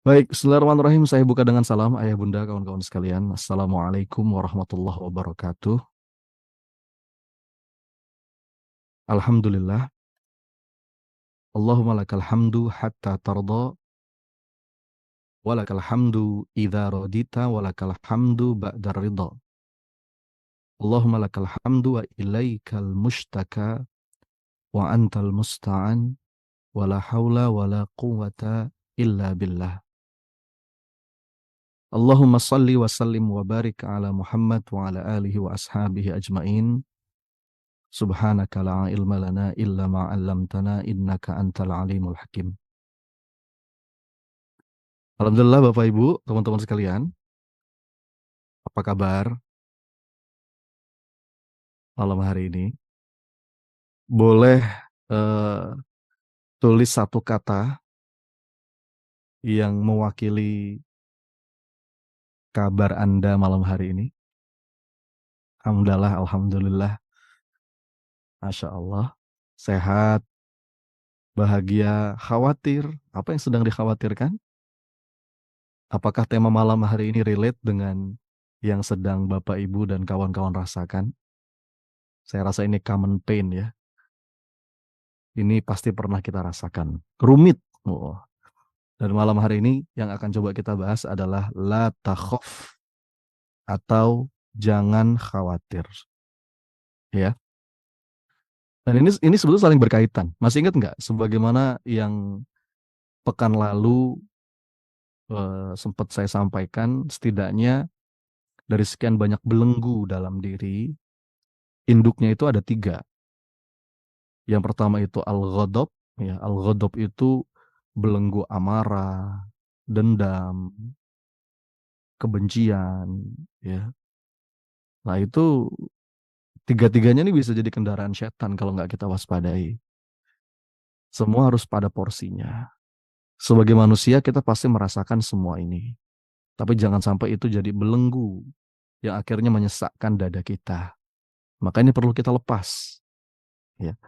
Baik, bismillahirrahmanirrahim. Saya buka dengan salam, ayah bunda, kawan-kawan sekalian. Assalamualaikum warahmatullahi wabarakatuh. Alhamdulillah. Allahumma lakal hamdu hatta tarda, walakal hamdu idha radita, walakal hamdu ba'dar ridha. Allahumma lakal hamdu wa ilaikal mushtaka, wa antal musta'an, wa la hawla wa la quwata illa billah. Allahumma salli wa sallim wa barik ala Muhammad wa ala alihi wa ashabihi ajma'in. Subhanaka la ilma lana illa ma 'allamtana innaka antal alimul hakim. Alhamdulillah Bapak Ibu, teman-teman sekalian, apa kabar malam hari ini? Boleh eh, tulis satu kata yang mewakili kabar Anda malam hari ini? Alhamdulillah, alhamdulillah, Masya Allah, sehat, bahagia, khawatir. Apa yang sedang dikhawatirkan? Apakah tema malam hari ini relate dengan yang sedang Bapak Ibu dan kawan-kawan rasakan? Saya rasa ini common pain ya. Ini pasti pernah kita rasakan. Rumit. Oh. Dan malam hari ini yang akan coba kita bahas adalah la takhaf atau jangan khawatir. Ya. Dan ini sebetulnya saling berkaitan. Masih ingat nggak sebagaimana yang pekan lalu sempat saya sampaikan, setidaknya dari sekian banyak belenggu dalam diri, induknya itu ada tiga. Yang pertama itu al-ghadab. Ya, al-ghadab itu belenggu amarah, dendam, kebencian, ya. Nah itu tiga-tiganya ini bisa jadi kendaraan setan kalau nggak kita waspadai. Semua harus pada porsinya. Sebagai manusia kita pasti merasakan semua ini. Tapi jangan sampai itu jadi belenggu yang akhirnya menyesakkan dada kita. Maka ini perlu kita lepas. Ya.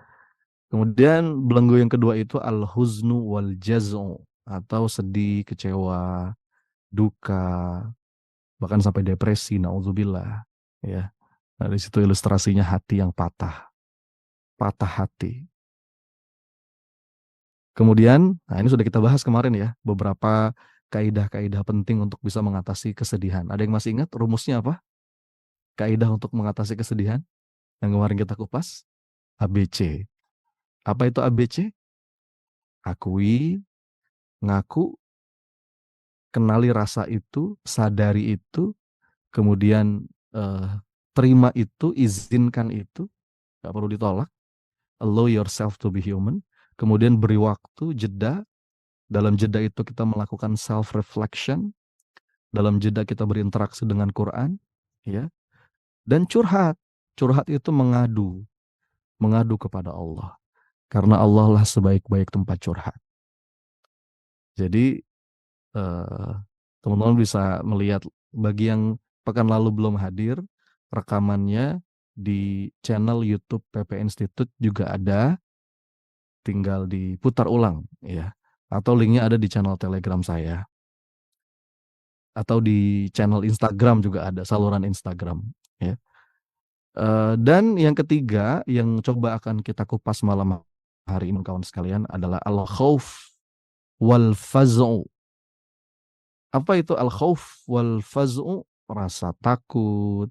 Kemudian belenggu yang kedua itu al-huznu wal jaz'u atau sedih, kecewa, duka, bahkan sampai depresi, naudzubillah. Ya. Nah, di situ ilustrasinya hati yang patah, patah hati. Kemudian, nah ini sudah kita bahas kemarin ya, beberapa kaidah-kaidah penting untuk bisa mengatasi kesedihan. Ada yang masih ingat rumusnya apa? Kaidah untuk mengatasi kesedihan yang kemarin kita kupas? ABC. Apa itu ABC? Akui, ngaku, kenali rasa itu, sadari itu, kemudian eh, terima itu, izinkan itu, nggak perlu ditolak. Allow yourself to be human. Kemudian beri waktu, jeda. Dalam jeda itu kita melakukan self reflection. Dalam jeda kita berinteraksi dengan Quran, ya. Dan curhat. Curhat itu mengadu, mengadu kepada Allah. Karena Allah lah sebaik-baik tempat curhat. Jadi eh, teman-teman bisa melihat bagi yang pekan lalu belum hadir, rekamannya di channel YouTube PP Institute juga ada, tinggal diputar ulang ya. Atau linknya ada di channel Telegram saya. Atau di channel Instagram juga ada, saluran Instagram ya. Dan yang ketiga yang coba akan kita kupas malam hari ini kawan sekalian adalah al-khauf wal faz'u. Apa itu al-khauf wal faz'u? Rasa takut,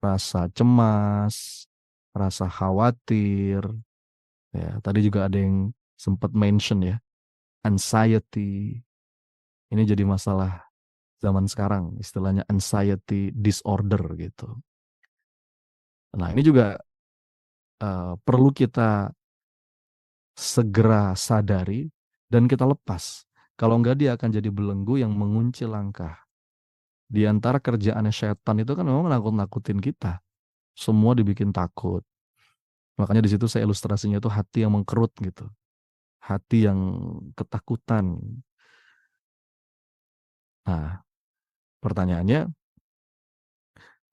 rasa cemas, rasa khawatir. Ya, tadi juga ada yang sempat mention ya, anxiety. Ini jadi masalah zaman sekarang, istilahnya anxiety disorder gitu. Nah, ini juga perlu kita segera sadari dan kita lepas. Kalau enggak dia akan jadi belenggu yang mengunci langkah. Di antara kerjaannya setan itu kan memang nakut-nakutin kita. Semua dibikin takut. Makanya di situ saya ilustrasinya itu hati yang mengkerut gitu. Hati yang ketakutan. Nah, pertanyaannya,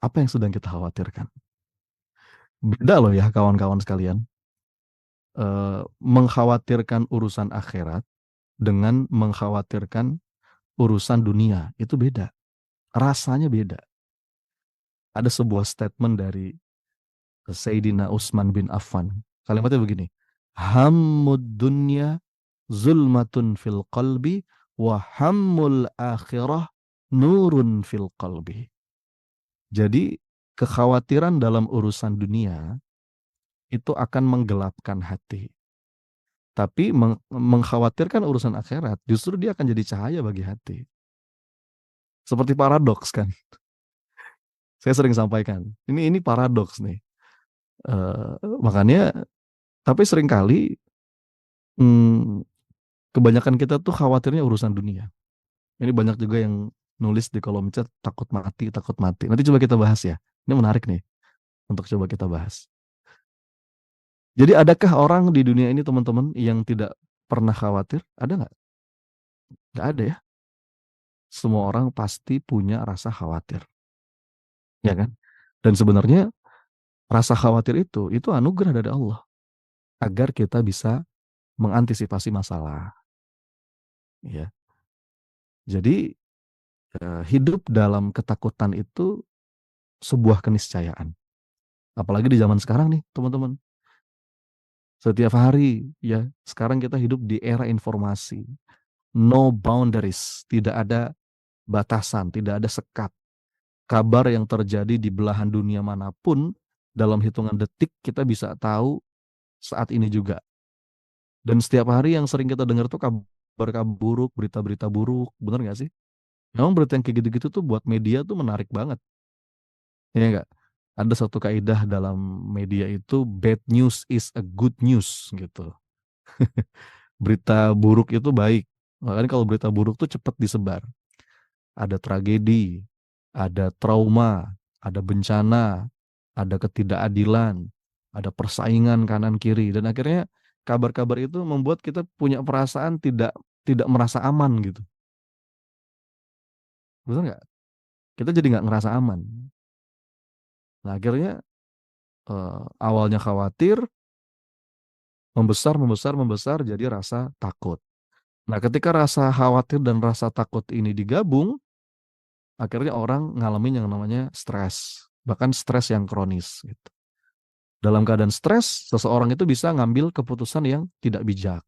apa yang sedang kita khawatirkan? Beda loh ya kawan-kawan sekalian. Mengkhawatirkan urusan akhirat dengan mengkhawatirkan urusan dunia itu beda, rasanya beda. Ada sebuah statement dari Sayyidina Utsman bin Affan. Kalimatnya begini, hammud dunya zulmatun fil qalbi wa hammul akhirah nurun fil qalbi. Jadi kekhawatiran dalam urusan dunia itu akan menggelapkan hati. Tapi mengkhawatirkan urusan akhirat justru dia akan jadi cahaya bagi hati. Seperti paradoks kan. Saya sering sampaikan. Ini paradoks nih. Eh, makanya tapi seringkali hmm, kebanyakan kita tuh khawatirnya urusan dunia. Ini banyak juga yang nulis di kolom chat takut mati, takut mati. Nanti coba kita bahas ya. Ini menarik nih untuk coba kita bahas. Jadi adakah orang di dunia ini teman-teman yang tidak pernah khawatir? Ada nggak? Nggak ada ya. Semua orang pasti punya rasa khawatir, ya kan? Dan sebenarnya rasa khawatir itu anugerah dari Allah agar kita bisa mengantisipasi masalah, ya. Jadi hidup dalam ketakutan itu sebuah keniscayaan. Apalagi di zaman sekarang nih, teman-teman. Setiap hari, ya, sekarang kita hidup di era informasi. No boundaries, tidak ada batasan, tidak ada sekat. Kabar yang terjadi di belahan dunia manapun, dalam hitungan detik kita bisa tahu saat ini juga. Dan setiap hari yang sering kita dengar tuh kabar-kabar buruk, berita-berita buruk, bener nggak sih? Memang berita yang kayak gitu-gitu tuh buat media tuh menarik banget, ya nggak? Ada satu kaidah dalam media itu bad news is a good news gitu. Berita buruk itu baik. Makanya kalau berita buruk tuh cepat disebar. Ada tragedi, ada trauma, ada bencana, ada ketidakadilan, ada persaingan kanan kiri dan akhirnya kabar-kabar itu membuat kita punya perasaan tidak tidak merasa aman gitu. Betul nggak? Kita jadi nggak ngerasa aman. Nah, akhirnya awalnya khawatir, membesar, membesar, membesar jadi rasa takut. Nah, ketika rasa khawatir dan rasa takut ini digabung, akhirnya orang ngalamin yang namanya stres, bahkan stres yang kronis gitu. Dalam keadaan stres, seseorang itu bisa ngambil keputusan yang tidak bijak.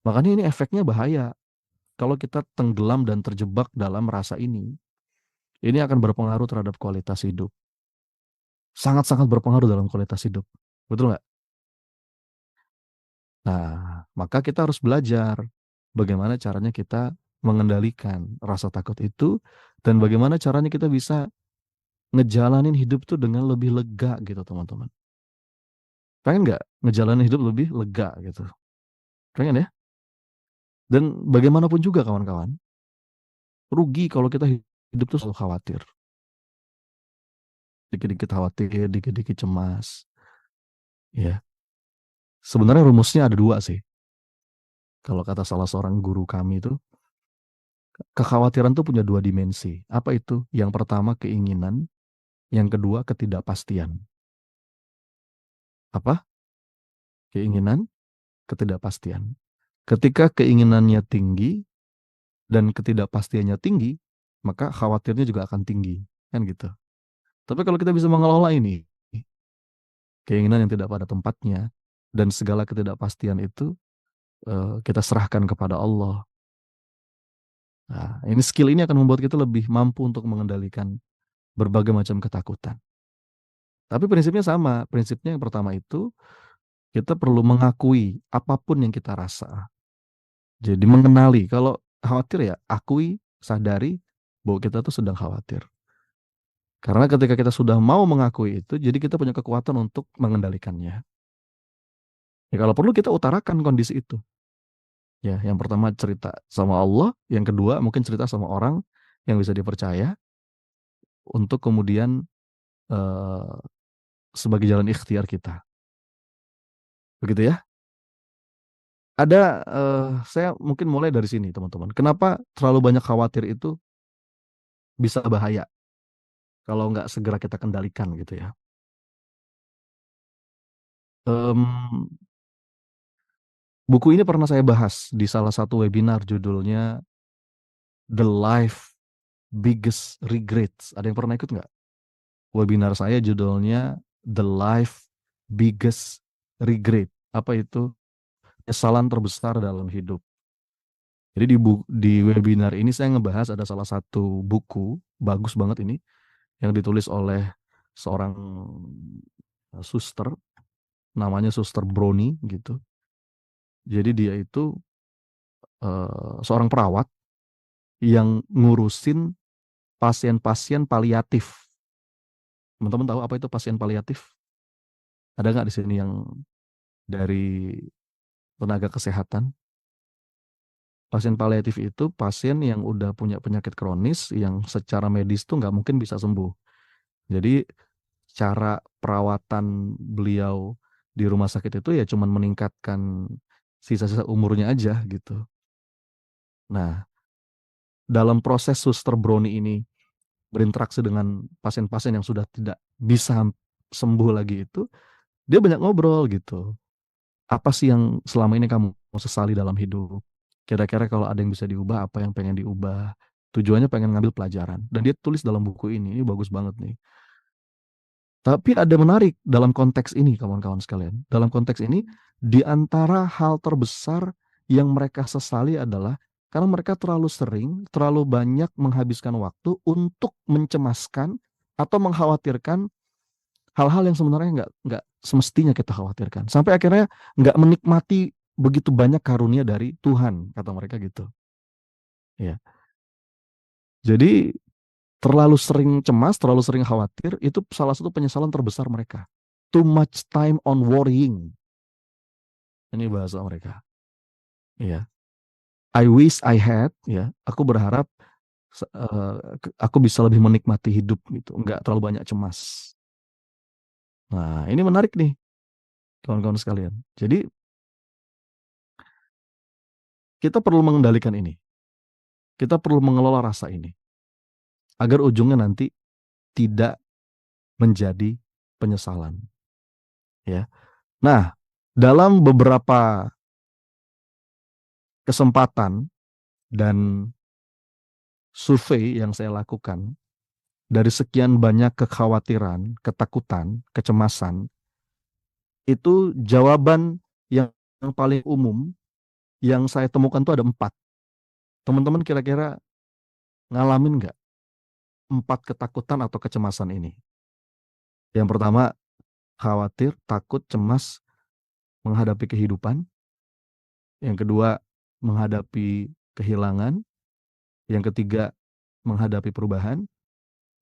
Makanya ini efeknya bahaya. Kalau kita tenggelam dan terjebak dalam rasa ini akan berpengaruh terhadap kualitas hidup. Sangat-sangat berpengaruh dalam kualitas hidup. Betul nggak? Nah, maka kita harus belajar bagaimana caranya kita mengendalikan rasa takut itu dan bagaimana caranya kita bisa ngejalanin hidup tuh dengan lebih lega gitu teman-teman. Pengen nggak ngejalanin hidup lebih lega gitu? Pengen ya? Dan bagaimanapun juga kawan-kawan, rugi kalau kita hidup tuh selalu khawatir. Dikit-dikit khawatir, dikit-dikit cemas. Ya, sebenarnya rumusnya ada dua sih. Kalau kata salah seorang guru kami itu, kekhawatiran tuh punya dua dimensi. Apa itu? Yang pertama keinginan, yang kedua ketidakpastian. Apa? Keinginan, ketidakpastian. Ketika keinginannya tinggi dan ketidakpastiannya tinggi, maka khawatirnya juga akan tinggi. Kan gitu. Tapi kalau kita bisa mengelola ini, keinginan yang tidak pada tempatnya, dan segala ketidakpastian itu kita serahkan kepada Allah. Nah, ini skill ini akan membuat kita lebih mampu untuk mengendalikan berbagai macam ketakutan. Tapi prinsipnya sama. Prinsipnya yang pertama itu kita perlu mengakui apapun yang kita rasa. Jadi mengenali. Kalau khawatir ya akui, sadari bahwa kita tuh sedang khawatir. Karena ketika kita sudah mau mengakui itu, jadi kita punya kekuatan untuk mengendalikannya. Ya, kalau perlu kita utarakan kondisi itu. Ya, yang pertama cerita sama Allah, yang kedua mungkin cerita sama orang yang bisa dipercaya untuk kemudian eh, sebagai jalan ikhtiar kita. Begitu ya. Ada saya mungkin mulai dari sini teman-teman. Kenapa terlalu banyak khawatir itu bisa bahaya kalau nggak segera kita kendalikan gitu ya. Em, buku ini pernah saya bahas di salah satu webinar judulnya The Life Biggest Regrets. Ada yang pernah ikut nggak? Webinar saya judulnya The Life Biggest Regret. Apa itu? Kesalahan terbesar dalam hidup. Jadi di webinar ini saya ngebahas ada salah satu buku, bagus banget ini, yang ditulis oleh seorang suster, namanya Suster Brownie gitu. Jadi dia itu seorang perawat yang ngurusin pasien-pasien paliatif. Teman-teman tahu apa itu pasien paliatif? Ada nggak di sini yang dari tenaga kesehatan? Pasien paliatif itu pasien yang udah punya penyakit kronis yang secara medis tuh nggak mungkin bisa sembuh. Jadi cara perawatan beliau di rumah sakit itu ya cuman meningkatkan sisa-sisa umurnya aja gitu. Nah, dalam proses Suster Brownie ini berinteraksi dengan pasien-pasien yang sudah tidak bisa sembuh lagi itu, dia banyak ngobrol gitu. Apa sih yang selama ini kamu sesali dalam hidup? Kira-kira kalau ada yang bisa diubah, apa yang pengen diubah? Tujuannya pengen ngambil pelajaran. Dan dia tulis dalam buku ini bagus banget nih. Tapi ada menarik dalam konteks ini, kawan-kawan sekalian. Dalam konteks ini, di antara hal terbesar yang mereka sesali adalah karena mereka terlalu sering, terlalu banyak menghabiskan waktu untuk mencemaskan atau mengkhawatirkan hal-hal yang sebenarnya nggak semestinya kita khawatirkan. Sampai akhirnya nggak menikmati begitu banyak karunia dari Tuhan, kata mereka gitu. Ya. Jadi terlalu sering cemas, terlalu sering khawatir, itu salah satu penyesalan terbesar mereka. Too much time on worrying. Ini bahasa mereka. Ya. I wish I had, ya. Aku berharap aku bisa lebih menikmati hidup gitu, nggak terlalu banyak cemas. Nah, ini menarik nih, kawan-kawan sekalian. Jadi kita perlu mengendalikan ini. Kita perlu mengelola rasa ini agar ujungnya nanti tidak menjadi penyesalan, ya. Nah, dalam beberapa kesempatan dan survei yang saya lakukan, dari sekian banyak kekhawatiran, ketakutan, kecemasan, itu jawaban yang paling umum yang saya temukan tuh ada 4. Teman-teman kira-kira ngalamin nggak 4 ketakutan atau kecemasan ini? Yang pertama, khawatir, takut, cemas menghadapi kehidupan. Yang kedua, menghadapi kehilangan. Yang ketiga, menghadapi perubahan.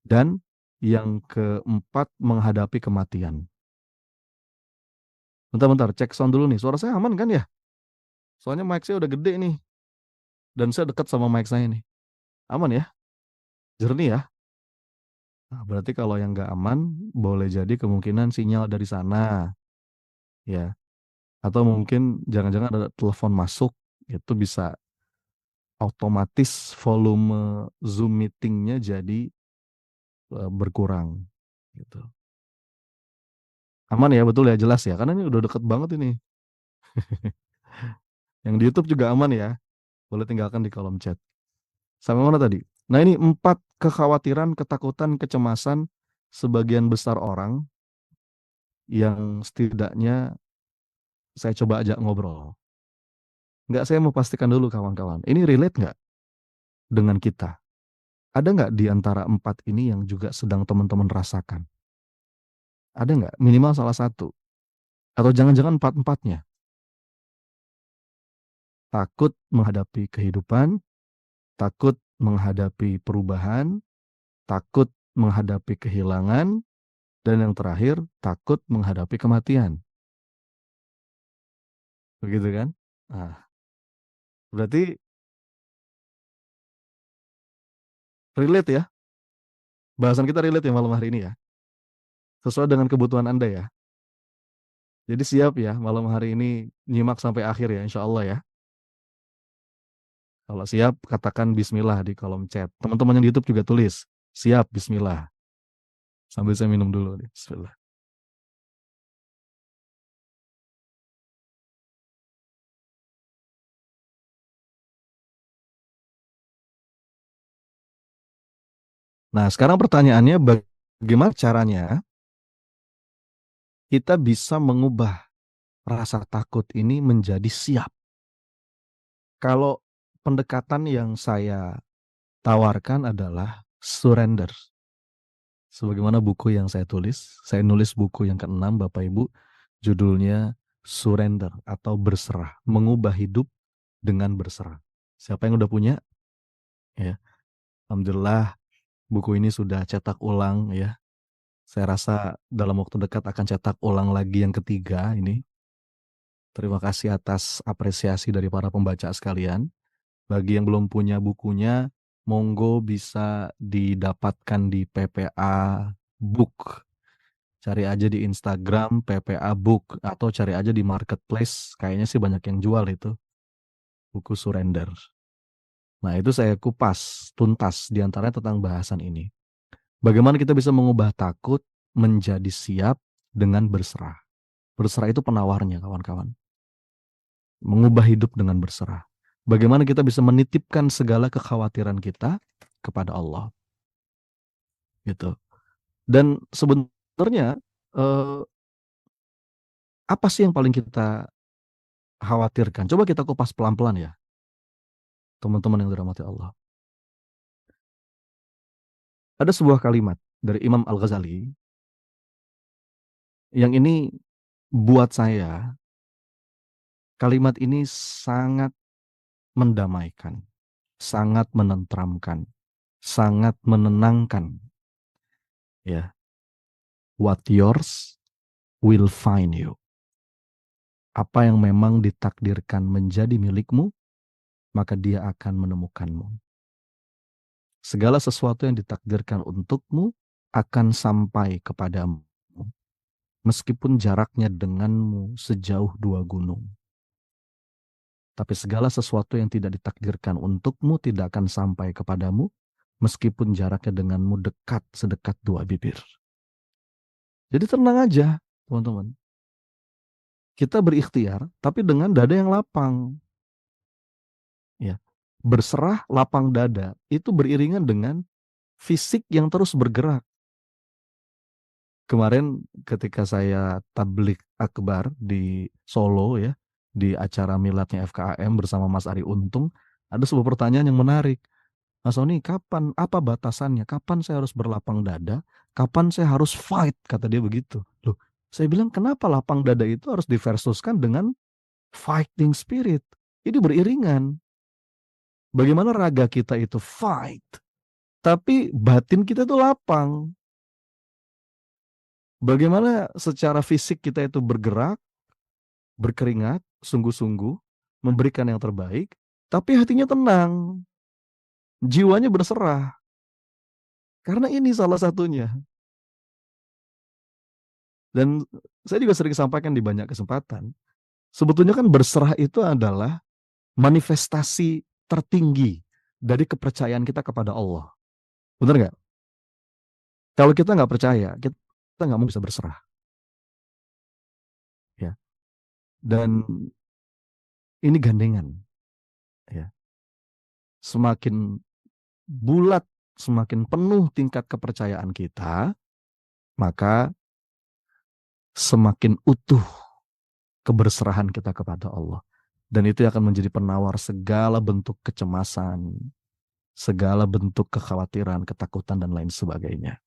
Dan yang keempat, menghadapi kematian. Bentar-bentar, cek sound dulu nih. Suara saya aman kan ya? Soalnya mic saya udah gede nih. Dan saya dekat sama mic saya nih. Aman ya? Jernih ya? Nah, berarti kalau yang nggak aman, boleh jadi kemungkinan sinyal dari sana. Ya. Atau mungkin jangan-jangan ada telepon masuk. Itu bisa otomatis volume Zoom meetingnya jadi berkurang. Gitu. Aman ya, betul ya, jelas ya. Karena ini udah deket banget ini. Yang di YouTube juga aman ya. Boleh tinggalkan di kolom chat. Sampai mana tadi? Nah, ini 4 kekhawatiran, ketakutan, kecemasan sebagian besar orang yang setidaknya saya coba ajak ngobrol. Nggak, saya mau pastikan dulu kawan-kawan. Ini relate nggak dengan kita? Ada nggak di antara 4 ini yang juga sedang teman-teman rasakan? Ada nggak? Minimal salah satu. Atau jangan-jangan 4-empatnya. Takut menghadapi kehidupan, takut menghadapi perubahan, takut menghadapi kehilangan, dan yang terakhir, takut menghadapi kematian. Begitu kan? Nah, berarti relate ya. Bahasan kita relate ya malam hari ini ya. Sesuai dengan kebutuhan Anda ya. Jadi siap ya malam hari ini nyimak sampai akhir ya insya Allah ya. Kalau siap katakan bismillah di kolom chat. Teman-teman yang di YouTube juga tulis. Siap bismillah. Sambil saya minum dulu nih. Bismillah. Nah, sekarang pertanyaannya, bagaimana caranya kita bisa mengubah rasa takut ini menjadi siap? Kalau pendekatan yang saya tawarkan adalah surrender. Sebagaimana buku yang saya nulis buku yang keenam, Bapak Ibu, judulnya Surrender atau berserah, mengubah hidup dengan berserah. Siapa yang udah punya? Ya, Alhamdulillah buku ini sudah cetak ulang ya. Saya rasa dalam waktu dekat akan cetak ulang lagi yang ketiga ini. Terima kasih atas apresiasi dari para pembaca sekalian. Bagi yang belum punya bukunya, monggo bisa didapatkan di PPA Book. Cari aja di Instagram PPA Book atau cari aja di marketplace. Kayaknya sih banyak yang jual itu buku Surrender. Nah, itu saya kupas tuntas diantaranya tentang bahasan ini. Bagaimana kita bisa mengubah takut menjadi siap dengan berserah. Berserah itu penawarnya, kawan-kawan. Mengubah hidup dengan berserah. Bagaimana kita bisa menitipkan segala kekhawatiran kita kepada Allah. Gitu. Dan sebenarnya eh, apa sih yang paling kita khawatirkan? Coba kita kupas pelan-pelan ya, teman-teman yang dirahmati Allah. Ada sebuah kalimat dari Imam Al-Ghazali yang ini buat saya, kalimat ini sangat mendamaikan, sangat menenteramkan, sangat menenangkan. Ya, what yours will find you. Apa yang memang ditakdirkan menjadi milikmu, maka dia akan menemukanmu. Segala sesuatu yang ditakdirkan untukmu akan sampai kepadamu, meskipun jaraknya denganmu sejauh 2 gunung. Tapi segala sesuatu yang tidak ditakdirkan untukmu tidak akan sampai kepadamu, meskipun jaraknya denganmu dekat sedekat 2 bibir. Jadi tenang aja, teman-teman. Kita berikhtiar, tapi dengan dada yang lapang. Ya. Berserah lapang dada, itu beriringan dengan fisik yang terus bergerak. Kemarin ketika saya tablik akbar di Solo ya, di acara miladnya FKAM bersama Mas Ari Untung, ada sebuah pertanyaan yang menarik. Mas Oni, kapan, apa batasannya? Kapan saya harus berlapang dada? Kapan saya harus fight? Kata dia begitu. Loh, saya bilang kenapa lapang dada itu harus diversuskan dengan fighting spirit? Ini beriringan. Bagaimana raga kita itu fight, tapi batin kita itu lapang. Bagaimana secara fisik kita itu bergerak, berkeringat, sungguh-sungguh, memberikan yang terbaik, tapi hatinya tenang, jiwanya berserah. Karena ini salah satunya. Dan saya juga sering sampaikan di banyak kesempatan, sebetulnya kan berserah itu adalah manifestasi tertinggi dari kepercayaan kita kepada Allah. Benar nggak? Kalau kita nggak percaya, kita nggak mau bisa berserah. Ya. Dan ini gandengan. Ya. Semakin bulat, semakin penuh tingkat kepercayaan kita, maka semakin utuh keberserahan kita kepada Allah. Dan itu akan menjadi penawar segala bentuk kecemasan, segala bentuk kekhawatiran, ketakutan, dan lain sebagainya.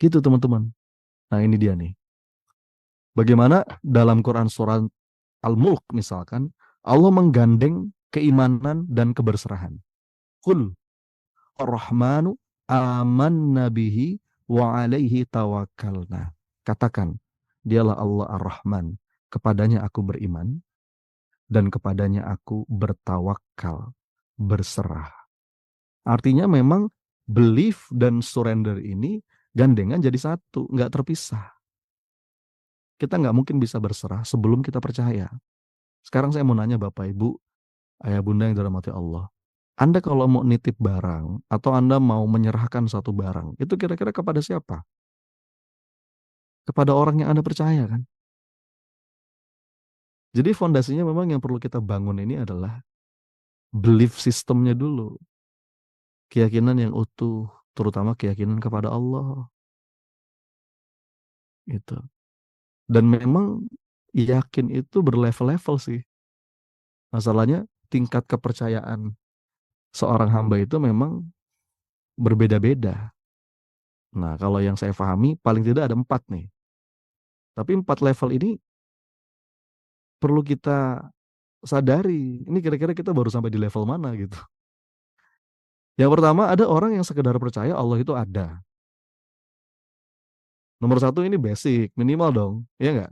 Gitu teman-teman. Nah ini dia nih. Bagaimana dalam Quran surah Al-Mulk misalkan, Allah menggandeng keimanan dan keberserahan. Qul Ar-Rahmanu amanna bihi wa alaihi tawakkalna. Katakan, dialah Allah Ar-Rahman. Kepadanya aku beriman dan kepadanya aku bertawakal, berserah. Artinya memang belief dan surrender ini gandengan jadi satu, nggak terpisah. Kita nggak mungkin bisa berserah sebelum kita percaya. Sekarang saya mau nanya Bapak Ibu, Ayah Bunda yang dirahmati Allah. Anda kalau mau nitip barang atau Anda mau menyerahkan satu barang, itu kira-kira kepada siapa? Kepada orang yang Anda percaya kan? Jadi fondasinya memang yang perlu kita bangun ini adalah belief sistemnya dulu. Keyakinan yang utuh, terutama keyakinan kepada Allah gitu. Dan memang yakin itu berlevel-level sih. Masalahnya tingkat kepercayaan seorang hamba itu memang berbeda-beda. Nah, kalau yang saya pahami paling tidak ada 4 nih. Tapi 4 level ini perlu kita sadari. Ini kira-kira kita baru sampai di level mana gitu. Yang pertama ada orang yang sekedar percaya Allah itu ada. Nomor satu ini basic, minimal dong. Iya nggak?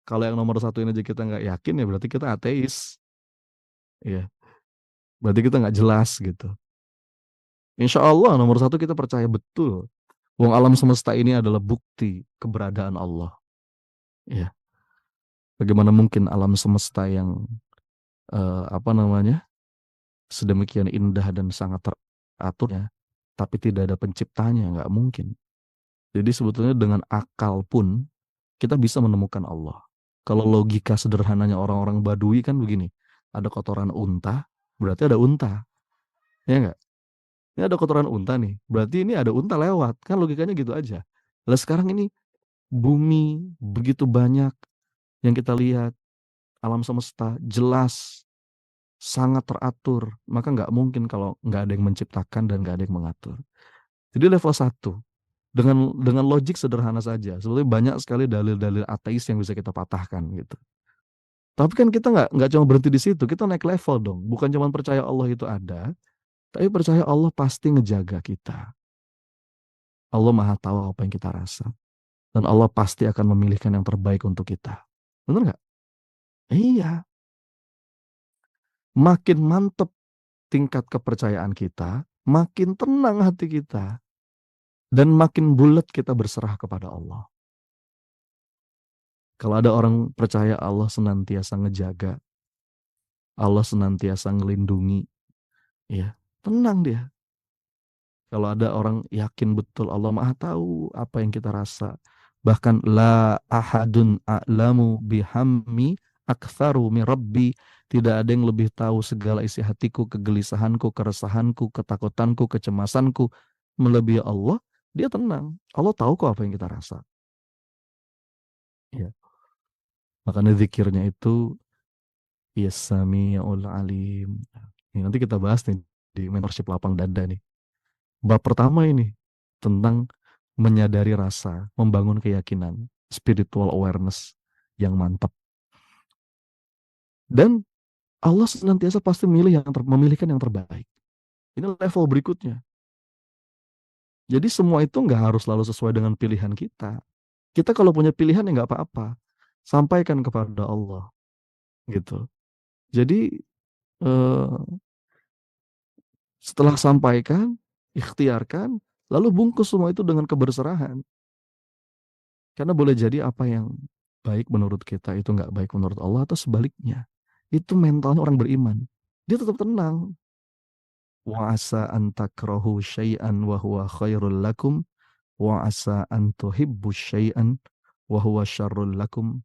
Kalau yang nomor satu ini aja kita nggak yakin ya berarti kita ateis. Iya. Berarti kita nggak jelas gitu. Insya Allah nomor satu kita percaya betul. Wong alam semesta ini adalah bukti keberadaan Allah. Ya, bagaimana mungkin alam semesta yang apa namanya sedemikian indah dan sangat teratur ya, tapi tidak ada penciptanya, nggak mungkin. Jadi sebetulnya dengan akal pun kita bisa menemukan Allah. Kalau logika sederhananya orang-orang Badui kan begini, ada kotoran unta, berarti ada unta, ya nggak? Ini ada kotoran unta nih, berarti ini ada unta lewat, kan logikanya gitu aja. Lah sekarang ini bumi begitu banyak yang kita lihat, alam semesta jelas sangat teratur, maka nggak mungkin kalau nggak ada yang menciptakan dan nggak ada yang mengatur. Jadi level satu dengan logik sederhana saja, sebetulnya banyak sekali dalil-dalil ateis yang bisa kita patahkan gitu. Tapi kan kita nggak cuma berhenti di situ, kita naik level dong. Bukan cuma percaya Allah itu ada, tapi percaya Allah pasti ngejaga kita. Allah Maha tahu apa yang kita rasa, dan Allah pasti akan memilihkan yang terbaik untuk kita. Benar nggak? Iya. Makin mantep tingkat kepercayaan kita, makin tenang hati kita. Dan makin bulat kita berserah kepada Allah. Kalau ada orang percaya Allah senantiasa ngejaga, Allah senantiasa ngelindungi, ya tenang dia. Kalau ada orang yakin betul Allah Maha tahu apa yang kita rasa. Bahkan la ahadun a'lamu bihammi aktsaru mi rabbi. Tidak ada yang lebih tahu segala isi hatiku, kegelisahanku, keresahanku, ketakutanku, kecemasanku melebihi Allah. Dia tenang. Allah tahu kok apa yang kita rasa. Ya. Makanya zikirnya itu ya Samiul Alim. Ini nanti kita bahas nih di mentorship lapang dada nih. Bab pertama ini tentang menyadari rasa, membangun keyakinan, spiritual awareness yang mantap. Dan Allah senantiasa pasti memilihkan yang terbaik. Ini level berikutnya. Jadi semua itu nggak harus selalu sesuai dengan pilihan kita. Kita kalau punya pilihan ya nggak apa-apa. Sampaikan kepada Allah. Gitu. Jadi eh, setelah sampaikan, ikhtiarkan, lalu bungkus semua itu dengan keberserahan. Karena boleh jadi apa yang baik menurut kita itu nggak baik menurut Allah atau sebaliknya. Itu mentalnya orang beriman. Dia tetap tenang. Wa asa an takrahu syai'an wa huwa khairul lakum wa asa an tuhibbu syai'an wa huwa syarrul lakum.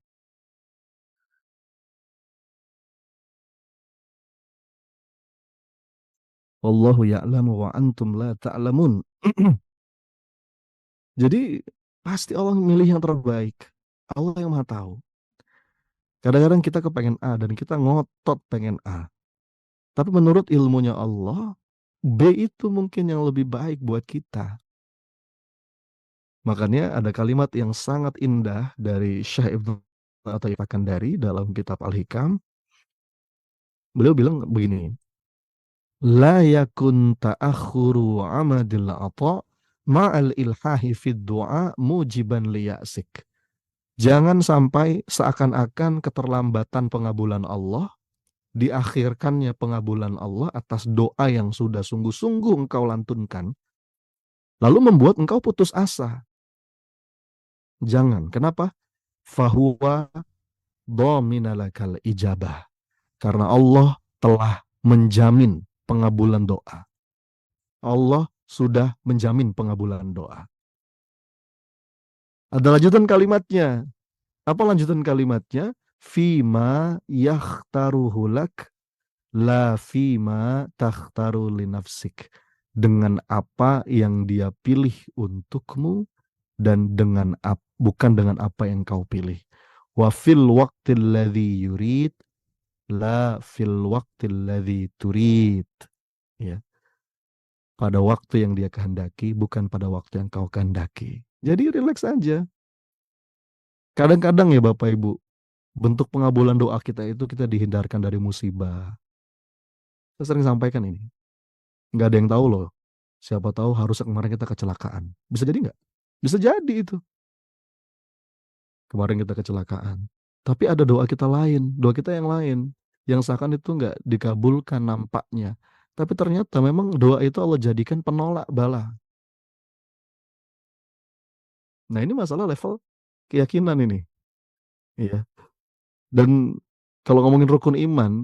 Wallahu ya'lamu wa antum la ta'lamun. Jadi pasti Allah milih yang terbaik. Allah yang Maha tahu. Kadang-kadang kita kepengen A dan kita ngotot pengen A. Tapi menurut ilmunya Allah, B itu mungkin yang lebih baik buat kita. Makanya ada kalimat yang sangat indah dari Syekh Ibnu Athaillah Pakandari dalam kitab Al-Hikam. Beliau bilang begini, La yakun ta'akhuru amadil ata ma'al ilhahi fid du'a mujiban liya'sik. Jangan sampai seakan-akan keterlambatan pengabulan Allah, diakhirkannya pengabulan Allah atas doa yang sudah sungguh-sungguh engkau lantunkan, lalu membuat engkau putus asa. Jangan. Kenapa? Fahuwa dhaminalakal ijabah. Karena Allah telah menjamin pengabulan doa. Allah sudah menjamin pengabulan doa. Ada lanjutan kalimatnya. Apa lanjutan kalimatnya? Fima yakhtaruhu lak la fima takhtaru li nafsik. dengan apa yang dia pilih untukmu dan bukan dengan apa yang kau pilih. Wa fil waqtil ladzi yurid la fil waqtil ladzi turid. Ya, pada waktu yang dia kehendaki bukan pada waktu yang kau kehendaki. Jadi relax aja. Kadang-kadang ya Bapak Ibu, bentuk pengabulan doa kita itu kita dihindarkan dari musibah. Saya sering sampaikan ini. Nggak ada yang tahu loh. Siapa tahu harusnya kemarin kita kecelakaan. Bisa jadi nggak? Bisa jadi itu. Kemarin kita kecelakaan. Tapi ada doa kita lain, doa kita yang lain. Yang seakan itu nggak dikabulkan nampaknya. Tapi ternyata memang doa itu Allah jadikan penolak bala. Nah ini masalah level keyakinan ini. Iya. Dan kalau ngomongin rukun iman,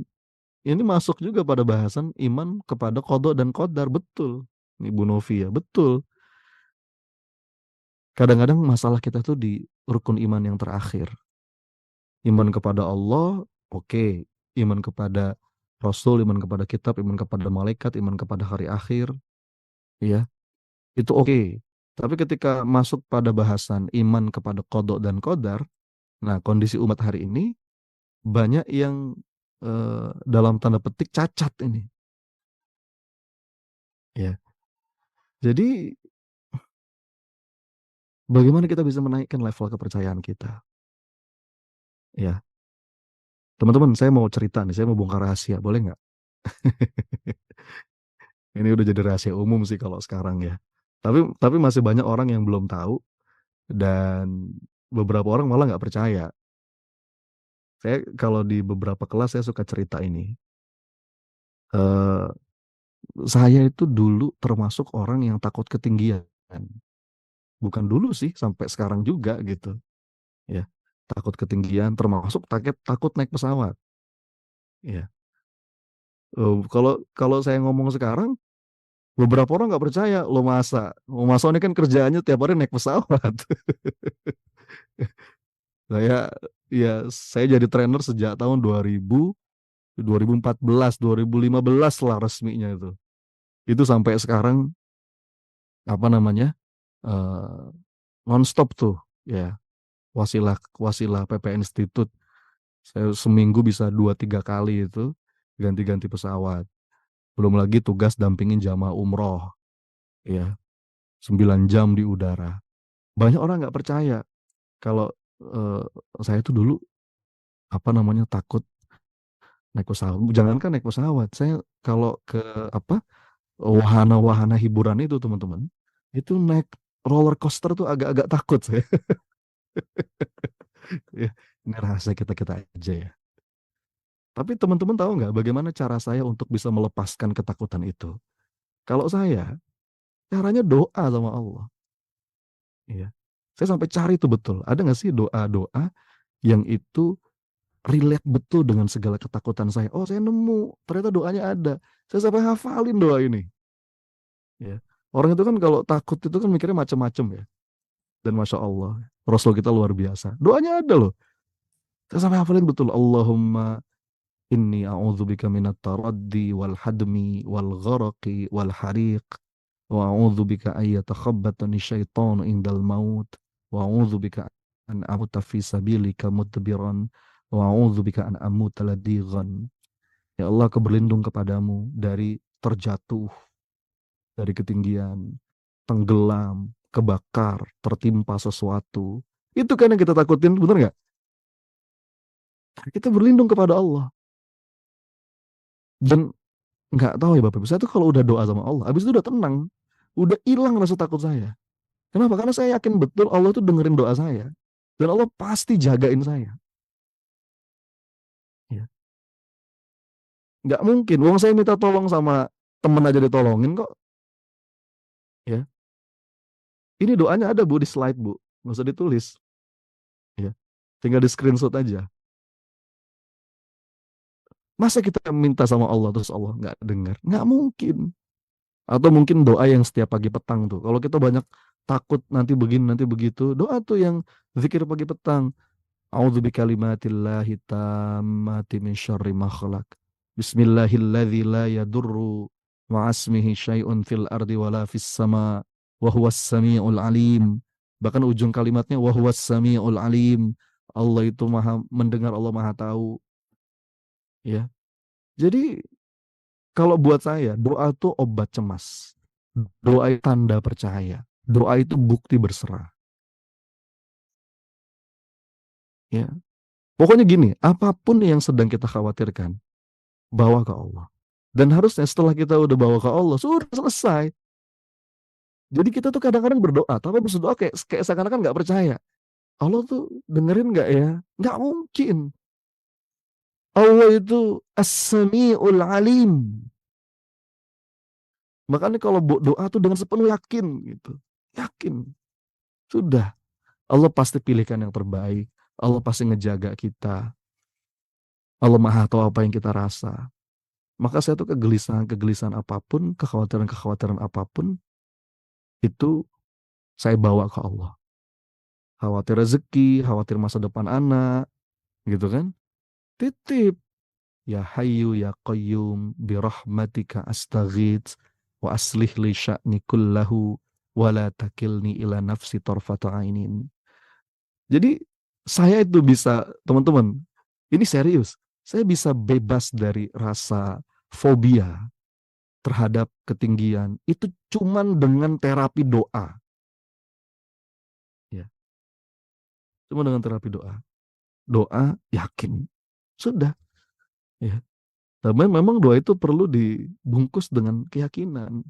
ini masuk juga pada bahasan iman kepada qada dan qadar. Betul. Ini Bu Novi ya, betul. Kadang-kadang masalah kita tuh di rukun iman yang terakhir. Iman kepada Allah, oke. Iman kepada Rasul, iman kepada kitab, iman kepada malaikat, iman kepada hari akhir, ya, itu oke. Tapi ketika masuk pada bahasan iman kepada qada dan qadar, nah kondisi umat hari ini banyak yang dalam tanda petik cacat ini, ya. Jadi bagaimana kita bisa menaikkan level kepercayaan kita, ya. Teman-teman, saya mau cerita nih, saya mau bongkar rahasia, boleh nggak? Ini udah jadi rahasia umum sih kalau sekarang ya. Tapi masih banyak orang yang belum tahu dan beberapa orang malah nggak percaya. Saya kalau di beberapa kelas saya suka cerita ini. Eh, saya itu dulu termasuk orang yang takut ketinggian. Bukan dulu sih, sampai sekarang juga gitu. Ya, takut ketinggian, termasuk takut naik pesawat. Ya, kalau kalau saya ngomong sekarang, beberapa orang nggak percaya. Lo masa ini kan kerjaannya tiap hari naik pesawat. Saya saya jadi trainer sejak tahun 2014, 2015 lah resminya itu. Itu sampai sekarang apa namanya? eh nonstop tuh ya. Wasilah wasilah PP Institute. Saya seminggu bisa 2-3 kali itu ganti-ganti pesawat. Belum lagi tugas dampingin jamaah umroh ya. 9 jam di udara. Banyak orang nggak percaya kalau eh, saya tuh dulu apa namanya takut naik pesawat. Jangankan naik pesawat, saya kalau ke apa wahana-wahana hiburan itu teman-teman, itu naik roller coaster tuh agak-agak takut saya. Ya, ini rahasia kita-kita aja ya. Tapi teman-teman tahu nggak bagaimana cara saya untuk bisa melepaskan ketakutan itu? Kalau saya, caranya doa sama Allah. Ya. Saya sampai cari itu betul. Ada nggak sih doa-doa yang itu relate betul dengan segala ketakutan saya? Oh, saya nemu. Ternyata doanya ada. Saya sampai hafalin doa ini. Ya. Orang itu kan kalau takut itu kan mikirnya macam-macam ya. Dan Masya Allah, Rasul kita luar biasa. Doanya ada loh. Saya sampai hafalin betul. Allahumma inni a'udzubika minat taraddi wal hadmi wal gharaqi wal hariq. Wa a'udzubika ayyatakhabbatani syaitan indal maut. Wa a'udzubika an amuta fi sabilika mudbiran. Wa a'udzubika an amuta ladighan. Ya Allah, aku berlindung kepadamu dari terjatuh dari ketinggian, tenggelam, kebakar, tertimpa sesuatu. Itu kan yang kita takutin, benar nggak? Kita berlindung kepada Allah. Dan nggak tahu ya Bapak Ibu, saya tuh kalau udah doa sama Allah, habis itu udah tenang. Udah hilang rasa takut saya. Kenapa? Karena saya yakin betul Allah tuh dengerin doa saya. Dan Allah pasti jagain saya. Ya. Nggak mungkin. Wong saya minta tolong sama temen aja ditolongin kok. Ya. Ini doanya ada Bu di slide Bu. Nggak usah ditulis. Ya. Tinggal di screenshot aja. Masa kita minta sama Allah terus Allah nggak dengar? Nggak mungkin. Atau mungkin doa yang setiap pagi petang tuh. Kalau kita banyak takut nanti begini, nanti begitu. Doa tuh yang zikir pagi petang. A'udzu bikalimatillahi tammati min syarri ma khalaq. Bismillahilladzi la yadurru Ma'asmihi syai'un fil ardi wala fis sama wa huwas samiul alim. Bahkan ujung kalimatnya wa huwas samiul alim. Allah itu maha mendengar, Allah maha tahu. Ya. Jadi kalau buat saya, doa itu obat cemas. Doa itu tanda percaya. Doa itu bukti berserah. Ya. Pokoknya gini, apapun yang sedang kita khawatirkan, bawa ke Allah. Dan harusnya setelah kita udah bawa ke Allah, sudah selesai. Jadi kita tuh kadang-kadang berdoa, tapi berdoa kayak kayak seakan-akan nggak percaya. Allah tuh dengerin nggak ya? Nggak mungkin. Allah itu as-sami'ul alim. Makanya kalau doa tuh dengan sepenuh yakin gitu. Yakin. Sudah. Allah pasti pilihkan yang terbaik. Allah pasti ngejaga kita. Allah maha tahu apa yang kita rasa. Maka saya tuh kegelisahan-kegelisahan apapun, kekhawatiran-kekhawatiran apapun, itu saya bawa ke Allah. Khawatir rezeki, khawatir masa depan anak, gitu kan? Titip. Ya Hayyu ya Qayyum bi rahmatika astaghits wa aslih li sya'ni kullahu wa la takilni ila nafsi tarfata ainin. Jadi saya itu bisa, teman-teman, ini serius. Saya bisa bebas dari rasa fobia terhadap ketinggian. Itu cuman dengan terapi doa. Ya, cuma dengan terapi doa. Doa yakin. Sudah. Ya. Tapi memang doa itu perlu dibungkus dengan keyakinan.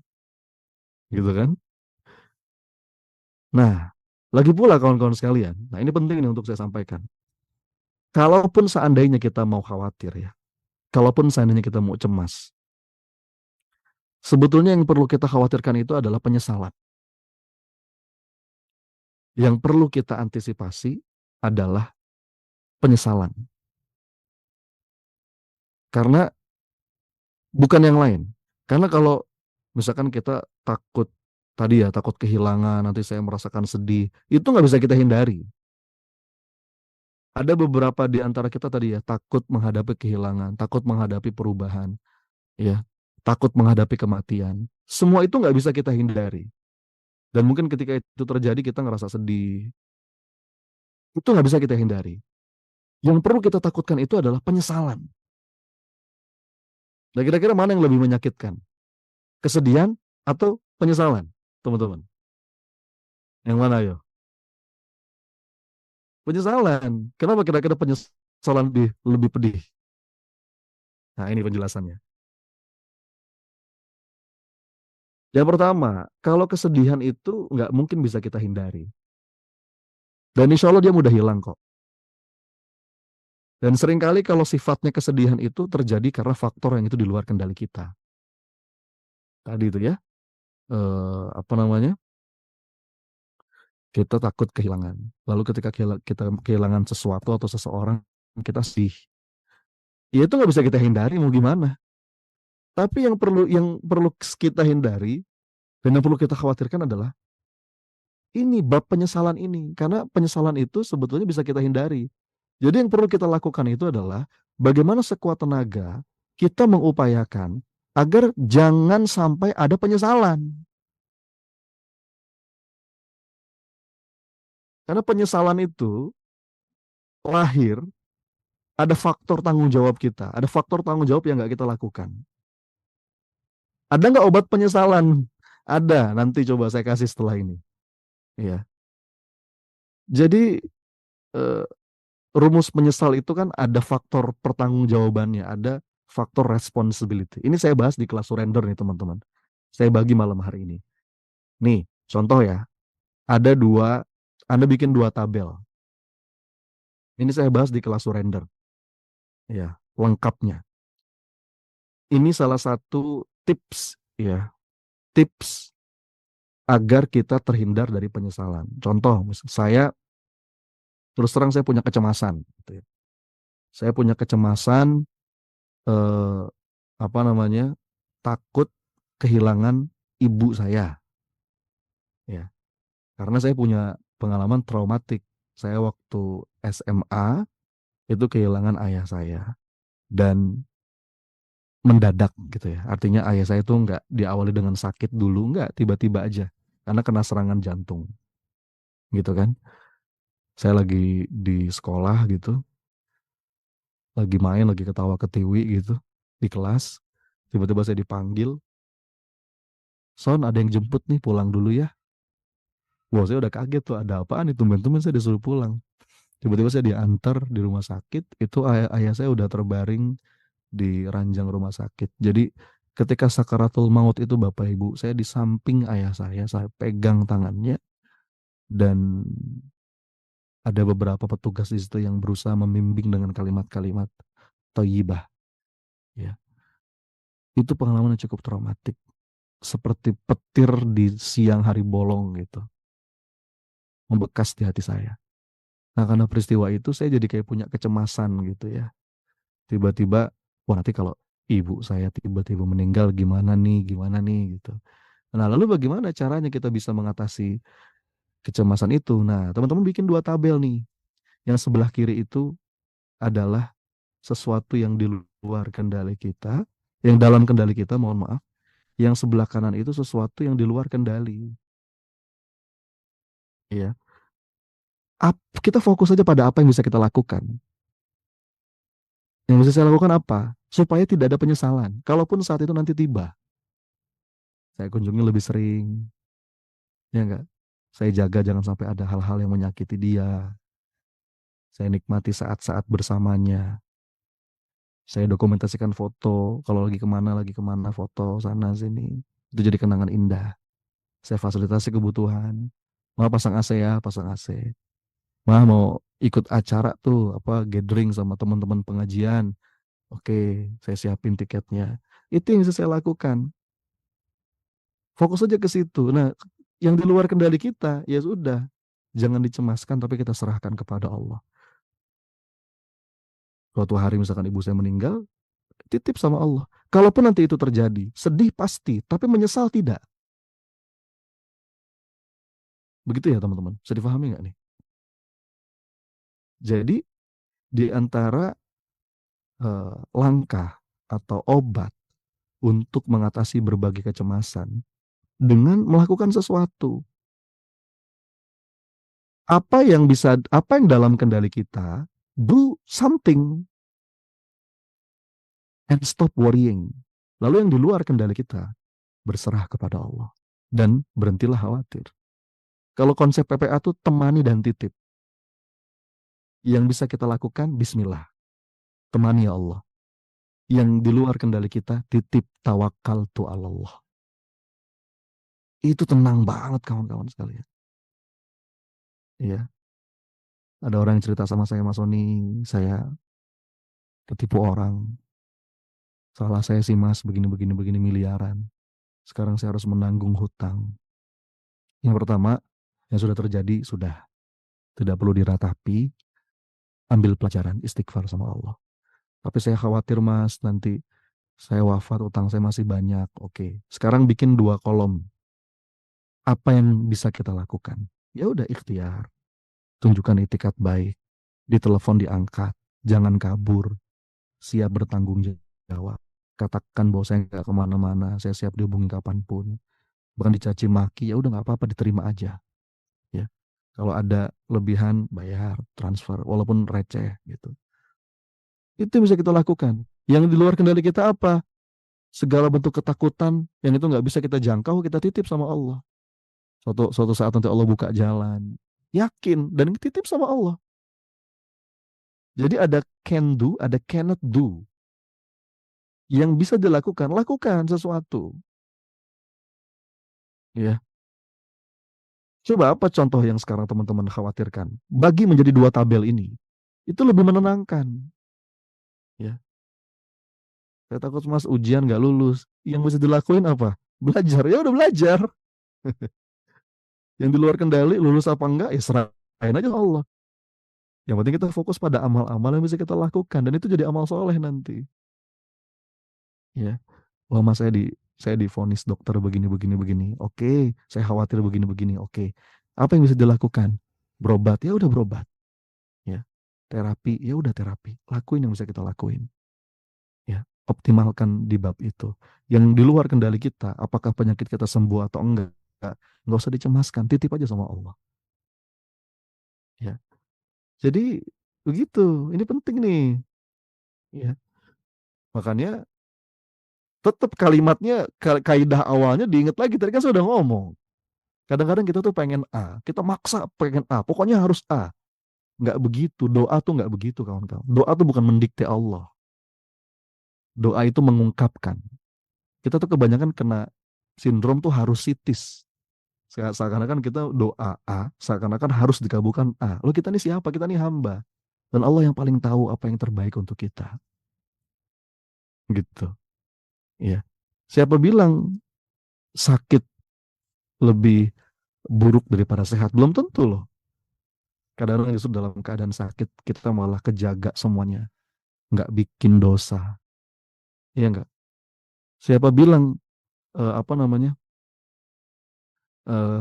Gitu kan? Nah, lagi pula kawan-kawan sekalian. Nah, ini penting nih untuk saya sampaikan. Kalaupun seandainya kita mau khawatir ya. Kalaupun seandainya kita mau cemas. Sebetulnya yang perlu kita khawatirkan itu adalah penyesalan. Yang perlu kita antisipasi adalah penyesalan. Karena bukan yang lain. Karena kalau misalkan kita takut tadi ya, takut kehilangan, nanti saya merasakan sedih, itu nggak bisa kita hindari. Ada beberapa di antara kita tadi ya, takut menghadapi kehilangan, takut menghadapi perubahan, ya, takut menghadapi kematian. Semua itu nggak bisa kita hindari. Dan mungkin ketika itu terjadi kita ngerasa sedih. Itu nggak bisa kita hindari. Yang perlu kita takutkan itu adalah penyesalan. Nah, kira-kira mana yang lebih menyakitkan? Kesedihan atau penyesalan, teman-teman? Yang mana yo? Penyesalan. Kenapa kira-kira penyesalan lebih pedih? Nah, ini penjelasannya. Yang pertama, kalau kesedihan itu nggak mungkin bisa kita hindari. Dan insya Allah dia mudah hilang kok. Dan seringkali kalau sifatnya kesedihan itu terjadi karena faktor yang itu di luar kendali kita. Tadi itu ya, apa namanya? Kita takut kehilangan. Lalu ketika kita kehilangan sesuatu atau seseorang, kita sedih. Ya itu nggak bisa kita hindari, mau gimana? Tapi yang perlu kita hindari dan yang perlu kita khawatirkan adalah ini bab penyesalan ini. Karena penyesalan itu sebetulnya bisa kita hindari. Jadi yang perlu kita lakukan itu adalah bagaimana sekuat tenaga kita mengupayakan agar jangan sampai ada penyesalan. Karena penyesalan itu lahir, ada faktor tanggung jawab kita, ada faktor tanggung jawab yang nggak kita lakukan. Ada nggak obat penyesalan? Ada, nanti coba saya kasih setelah ini. Ya. Jadi eh, rumus menyesal itu kan ada faktor pertanggungjawabannya, ada faktor responsibility. Ini saya bahas di kelas surrender nih teman-teman. Saya bagi malam hari ini. Nih, contoh ya, ada dua, Anda bikin dua tabel. Ini saya bahas di kelas surrender. Ya, lengkapnya. Ini salah satu tips ya, tips agar kita terhindar dari penyesalan. Contoh, saya terus terang saya punya kecemasan. Gitu ya. Saya punya kecemasan eh, apa namanya, takut kehilangan ibu saya ya, karena saya punya pengalaman traumatik. Saya waktu SMA itu kehilangan ayah saya, dan mendadak gitu ya. Artinya ayah saya tuh nggak diawali dengan sakit dulu, nggak tiba-tiba aja karena kena serangan jantung gitu kan. Saya lagi di sekolah gitu, lagi main, lagi ketawa ketiwi gitu di kelas, tiba-tiba saya dipanggil, Son ada yang jemput nih pulang dulu ya. Wah saya udah kaget tuh ada apaan nih tumben-tumben saya disuruh pulang. Tiba-tiba saya diantar di rumah sakit, itu ayah saya udah terbaring di ranjang rumah sakit. Jadi ketika sakaratul maut itu Bapak Ibu, saya di samping ayah saya pegang tangannya dan ada beberapa petugas di situ yang berusaha membimbing dengan kalimat-kalimat thayyibah ya. Itu pengalaman yang cukup traumatik, seperti petir di siang hari bolong gitu, membekas di hati saya. Nah, karena peristiwa itu saya jadi kayak punya kecemasan gitu ya. Tiba-tiba, wah nanti kalau ibu saya tiba-tiba meninggal gimana nih gitu. Nah, lalu bagaimana caranya kita bisa mengatasi kecemasan itu? Nah, teman-teman bikin dua tabel nih. Yang sebelah kiri itu adalah sesuatu yang di luar kendali kita, yang dalam kendali kita, mohon maaf. Yang sebelah kanan itu sesuatu yang di luar kendali. Ya. Kita fokus saja pada apa yang bisa kita lakukan. Yang bisa saya lakukan apa? Supaya tidak ada penyesalan. Kalaupun saat itu nanti tiba, saya kunjungi lebih sering, ya enggak? Saya jaga jangan sampai ada hal-hal yang menyakiti dia. Saya nikmati saat-saat bersamanya. Saya dokumentasikan foto, kalau lagi kemana foto sana sini. Itu jadi kenangan indah. Saya fasilitasi kebutuhan. Mau pasang AC ya, pasang AC. Mau ikut acara tuh, apa gathering sama teman-teman pengajian. Oke, saya siapin tiketnya. Itu yang bisa saya lakukan. Fokus aja ke situ. Nah, yang di luar kendali kita, ya sudah. Jangan dicemaskan, tapi kita serahkan kepada Allah. Suatu hari misalkan ibu saya meninggal, titip sama Allah. Kalaupun nanti itu terjadi, sedih pasti, tapi menyesal tidak. Begitu ya teman-teman. Bisa difahami nggak nih? Jadi di antara langkah atau obat untuk mengatasi berbagai kecemasan dengan melakukan sesuatu. Apa yang dalam kendali kita, do something and stop worrying. Lalu yang di luar kendali kita, berserah kepada Allah. Dan berhentilah khawatir. Kalau konsep PPA itu temani dan titip. Yang bisa kita lakukan, bismillah. Temani ya Allah. Yang di luar kendali kita, titip tawakal tu Allah. Itu tenang banget kawan-kawan sekalian. Iya. Ada orang yang cerita sama saya, Mas Sony, saya ketipu orang. Salah saya sih Mas, begini miliaran. Sekarang saya harus menanggung hutang. Yang pertama, yang sudah terjadi, sudah. Tidak perlu diratapi, ambil pelajaran, istighfar sama Allah. Tapi saya khawatir Mas, nanti saya wafat, utang saya masih banyak. Oke, sekarang bikin dua kolom. Apa yang bisa kita lakukan? Ya udah ikhtiar. Tunjukkan itikat baik. Di telepon diangkat. Jangan kabur. Siap bertanggung jawab. Katakan bahwa saya nggak kemana-mana. Saya siap dihubungi kapanpun. Bahkan dicaci maki, ya udah nggak apa-apa, diterima aja. Ya. Kalau ada lebihan, bayar, transfer, walaupun receh gitu. Itu yang bisa kita lakukan. Yang di luar kendali kita apa? Segala bentuk ketakutan yang itu nggak bisa kita jangkau, kita titip sama Allah. Suatu saat nanti Allah buka jalan. Yakin dan titip sama Allah. Jadi ada can do, ada cannot do. Yang bisa dilakukan, lakukan sesuatu. Ya. Coba apa contoh yang sekarang teman-teman khawatirkan? Bagi menjadi dua tabel ini, itu lebih menenangkan. Ya. Saya takut Mas ujian nggak lulus. Yang bisa dilakuin apa? Belajar. Ya udah belajar. Yang di luar kendali, lulus apa enggak, ya serahin aja ke Allah. Yang penting kita fokus pada amal-amal yang bisa kita lakukan. Dan itu jadi amal soleh nanti. Ya. Wah mas saya divonis dokter begini. Oke, saya khawatir begini. Oke. Apa yang bisa dilakukan? Berobat, ya udah berobat. Ya. Terapi, ya udah terapi. Lakuin yang bisa kita lakuin. Ya. optimalkan di bab itu. Yang di luar kendali kita, apakah penyakit kita sembuh atau enggak usah dicemaskan, titip aja sama Allah. Ya, jadi begitu. Ini penting nih. Ya, makanya tetap kalimatnya, kaidah awalnya diingat lagi. Tadi kan saya udah ngomong. Kadang-kadang kita tuh pengen A, kita maksa pengen A, pokoknya harus A. Nggak begitu. Doa tuh nggak begitu, kawan-kawan. Doa tuh bukan mendikte Allah. Doa itu mengungkapkan. Kita tuh kebanyakan kena sindrom tuh harus sitis. Seakan-akan kita doa A, seakan-akan harus dikabulkan A. Loh, kita ini siapa? Kita ini hamba. Dan Allah yang paling tahu apa yang terbaik untuk kita. Gitu. Ya. Siapa bilang sakit lebih buruk daripada sehat? Belum tentu loh. Kadang-kadang justru dalam keadaan sakit kita malah kejaga semuanya. Nggak bikin dosa. Iya nggak? Siapa bilang apa namanya,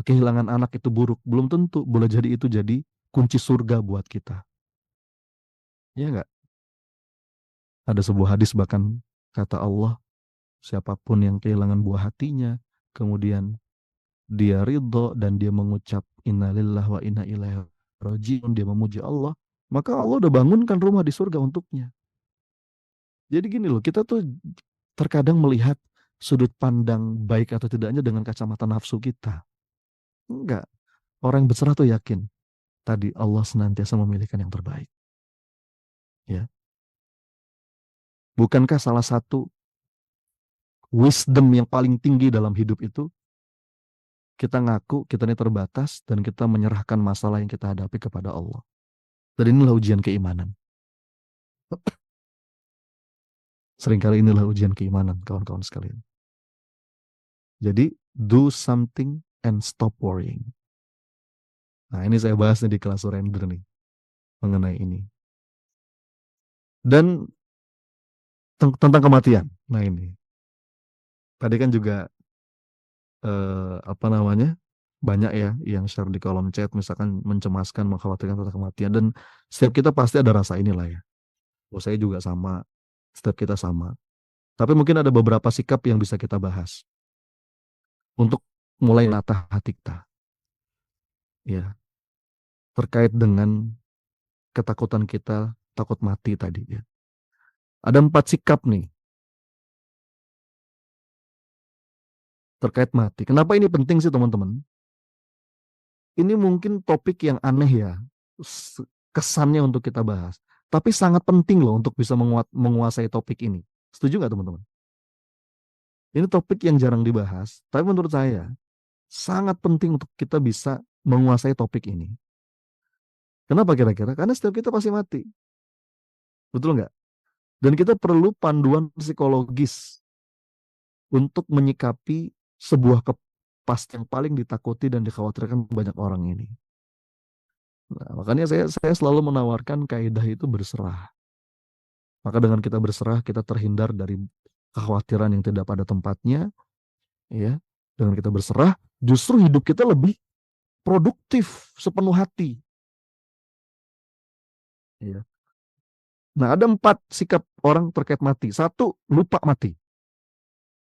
kehilangan anak itu buruk? Belum tentu. Boleh jadi itu jadi kunci surga buat kita. Iya nggak? Ada sebuah hadis bahkan kata Allah, siapapun yang kehilangan buah hatinya, kemudian dia ridho dan dia mengucap innalillah wa inna ilaihi rajiun, dia memuji Allah, maka Allah udah bangunkan rumah di surga untuknya. Jadi gini loh, kita tuh terkadang melihat sudut pandang baik atau tidaknya dengan kacamata nafsu kita. Enggak. Orang yang berserah tuh yakin tadi Allah senantiasa memilihkan yang terbaik. Ya. Bukankah salah satu wisdom yang paling tinggi dalam hidup itu kita ngaku kita ini terbatas dan kita menyerahkan masalah yang kita hadapi kepada Allah. Dan inilah ujian keimanan. Seringkali inilah ujian keimanan, kawan-kawan sekalian. Jadi, do something and stop worrying. Nah, ini saya bahas nih di kelas surrender nih, mengenai ini. Dan tentang kematian. Nah, ini. Tadi kan juga, apa namanya, banyak ya yang share di kolom chat, misalkan mencemaskan, mengkhawatirkan tentang kematian. Dan setiap kita pasti ada rasa inilah ya. Oh, saya juga sama, setiap kita sama. Tapi mungkin ada beberapa sikap yang bisa kita bahas untuk mulai menata hati kita, ya, terkait dengan ketakutan kita, takut mati tadi, ya. Ada 4 sikap nih terkait mati. Kenapa ini penting sih, teman-teman? Ini mungkin topik yang aneh ya, kesannya untuk kita bahas. Tapi sangat penting loh untuk bisa menguasai topik ini. Setuju nggak, teman-teman? Ini topik yang jarang dibahas, tapi menurut saya sangat penting untuk kita bisa menguasai topik ini. Kenapa kira-kira? Karena setiap kita pasti mati. Betul nggak? Dan kita perlu panduan psikologis untuk menyikapi sebuah kepastian yang paling ditakuti dan dikhawatirkan banyak orang ini. Nah, makanya saya selalu menawarkan kaidah itu berserah. Maka dengan kita berserah, kita terhindar dari kekhawatiran yang tidak pada tempatnya, ya. Dengan kita berserah, justru hidup kita lebih produktif sepenuh hati. Ya. Nah, ada 4 sikap orang terkait mati. 1, lupa mati.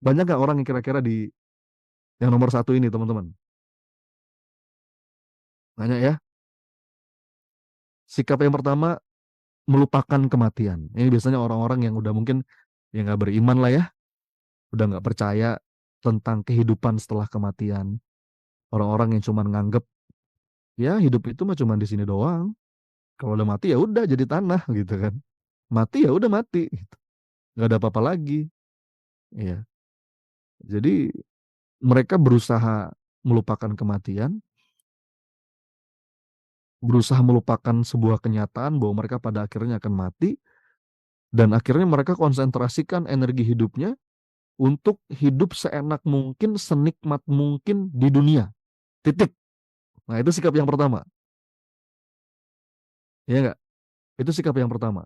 Banyak nggak orang yang kira-kira di yang nomor 1 ini, teman-teman? Banyak ya. Sikap yang pertama, melupakan kematian. Ini biasanya orang-orang yang udah mungkin yang nggak beriman lah ya, udah nggak percaya tentang kehidupan setelah kematian. Orang-orang yang cuma nganggep ya hidup itu mah cuma di sini doang. Kalau udah mati ya udah jadi tanah gitu kan. Mati ya udah mati, nggak ada apa-apa lagi. Ya, jadi mereka berusaha melupakan kematian, berusaha melupakan sebuah kenyataan bahwa mereka pada akhirnya akan mati, dan akhirnya mereka konsentrasikan energi hidupnya untuk hidup seenak mungkin, senikmat mungkin di dunia. Titik. Nah, itu sikap yang pertama. Ya enggak? Itu sikap yang pertama.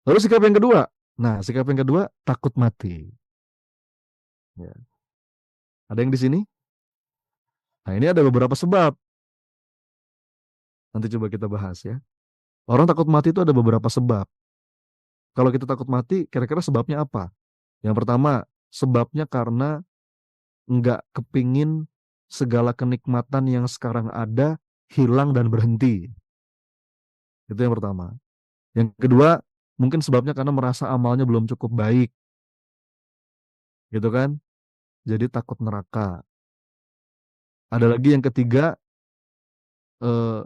Lalu sikap yang kedua. Nah, sikap yang kedua, takut mati. Ya. Ada yang di sini? Nah, ini ada beberapa sebab. Nanti coba kita bahas ya. Orang takut mati itu ada beberapa sebab. Kalau kita takut mati, kira-kira sebabnya apa? Yang pertama, sebabnya karena nggak kepingin segala kenikmatan yang sekarang ada hilang dan berhenti. Itu yang pertama. Yang kedua, mungkin sebabnya karena merasa amalnya belum cukup baik, gitu kan? Jadi takut neraka. Ada lagi yang ketiga, eh,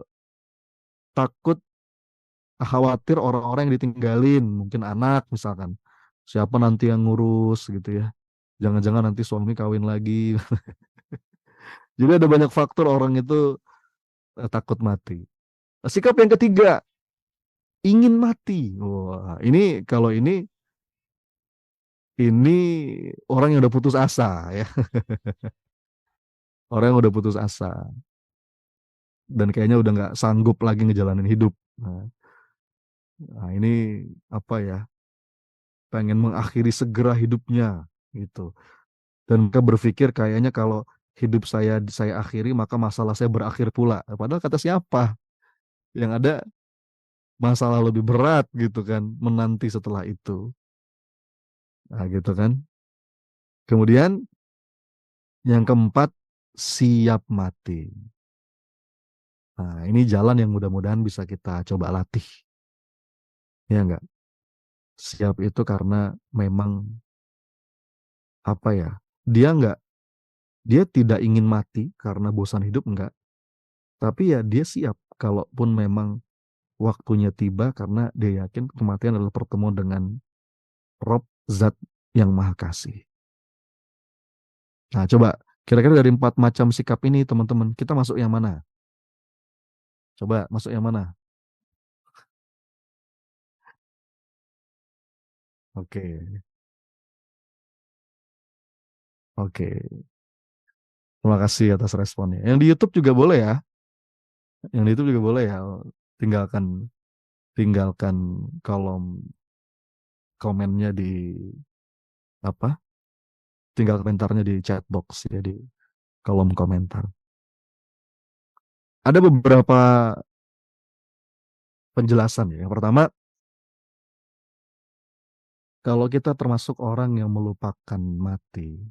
takut khawatir orang-orang yang ditinggalin, mungkin anak misalkan. Siapa nanti yang ngurus gitu ya. Jangan-jangan nanti suami kawin lagi. Jadi ada banyak faktor orang itu takut mati. Sikap yang ketiga, ingin mati. Wah, ini orang yang udah putus asa ya, orang yang udah putus asa dan kayaknya udah nggak sanggup lagi ngejalanin hidup. Nah, ini apa ya? Pengen mengakhiri segera hidupnya gitu. Dan mereka berpikir kayaknya kalau hidup saya akhiri maka masalah saya berakhir pula. Padahal kata siapa? Yang ada masalah lebih berat gitu kan menanti setelah itu. Nah, gitu kan. Kemudian yang keempat, siap mati. Nah, ini jalan yang mudah-mudahan bisa kita coba latih. Ya enggak? Siap itu karena memang apa ya? Dia enggak, dia tidak ingin mati karena bosan hidup enggak. Tapi ya dia siap kalaupun memang waktunya tiba karena dia yakin kematian adalah pertemuan dengan Rob Zat yang Maha Kasih. Nah, coba kira-kira dari empat macam sikap ini teman-teman, kita masuk yang mana? Coba masuk yang mana? Oke, oke. Terima kasih atas responnya. Yang di YouTube juga boleh ya. Yang di YouTube juga boleh ya. Tinggalkan tinggalkan kolom komennya di apa? Tinggal komentarnya di chat box ya di kolom komentar. Ada beberapa penjelasan ya. Yang pertama, kalau kita termasuk orang yang melupakan mati,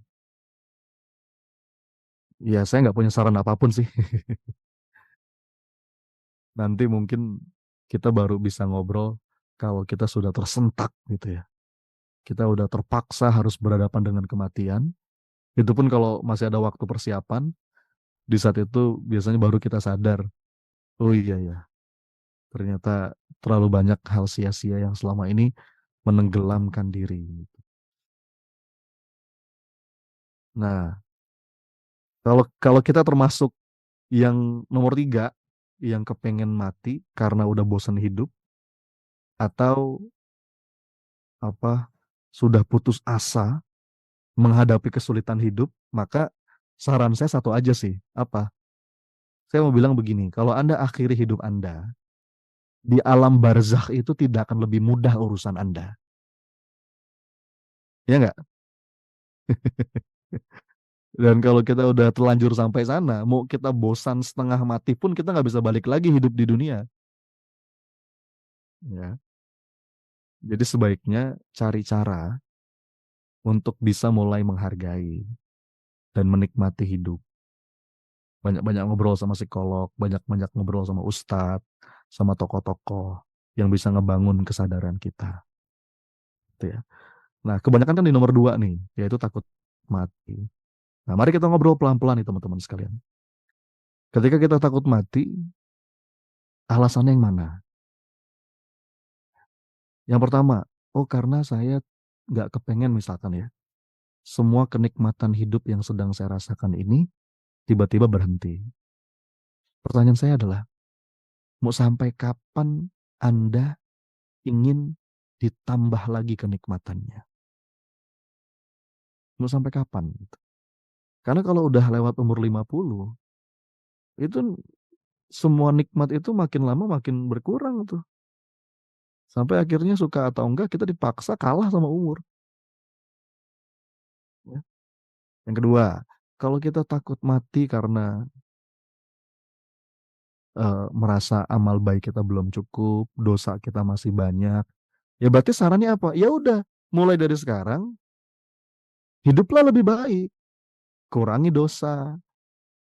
ya saya nggak punya saran apapun sih. Nanti mungkin kita baru bisa ngobrol kalau kita sudah tersentak gitu ya. Kita udah terpaksa harus berhadapan dengan kematian. Itu pun kalau masih ada waktu persiapan, di saat itu biasanya baru kita sadar, oh iya ya, ternyata terlalu banyak hal sia-sia yang selama ini menenggelamkan diri. Nah, kalau kalau kita termasuk yang nomor tiga, yang kepengen mati karena udah bosan hidup, atau apa sudah putus asa menghadapi kesulitan hidup, maka saran saya satu aja sih. Apa? Saya mau bilang begini, kalau Anda akhiri hidup Anda, di alam barzakh itu tidak akan lebih mudah urusan Anda. Ya nggak? Dan kalau kita udah terlanjur sampai sana, mau kita bosan setengah mati pun kita nggak bisa balik lagi hidup di dunia. Ya. Jadi sebaiknya cari cara untuk bisa mulai menghargai dan menikmati hidup. Banyak-banyak ngobrol sama psikolog, banyak-banyak ngobrol sama ustadz, sama tokoh-tokoh yang bisa ngebangun kesadaran kita. Gitu ya. Nah, kebanyakan kan di nomor dua nih, yaitu takut mati. Nah, mari kita ngobrol pelan-pelan nih teman-teman sekalian. Ketika kita takut mati, alasannya yang mana? Yang pertama, oh karena saya nggak kepengen misalkan ya, semua kenikmatan hidup yang sedang saya rasakan ini tiba-tiba berhenti. Pertanyaan saya adalah, mau sampai kapan Anda ingin ditambah lagi kenikmatannya? Mau sampai kapan? Karena kalau udah lewat umur 50, itu semua nikmat itu makin lama makin berkurang tuh. Sampai akhirnya suka atau enggak kita dipaksa kalah sama umur. Ya. Yang kedua, kalau kita takut mati karena merasa amal baik kita belum cukup, dosa kita masih banyak, Ya berarti sarannya apa? Ya udah, mulai dari sekarang hiduplah lebih baik, kurangi dosa,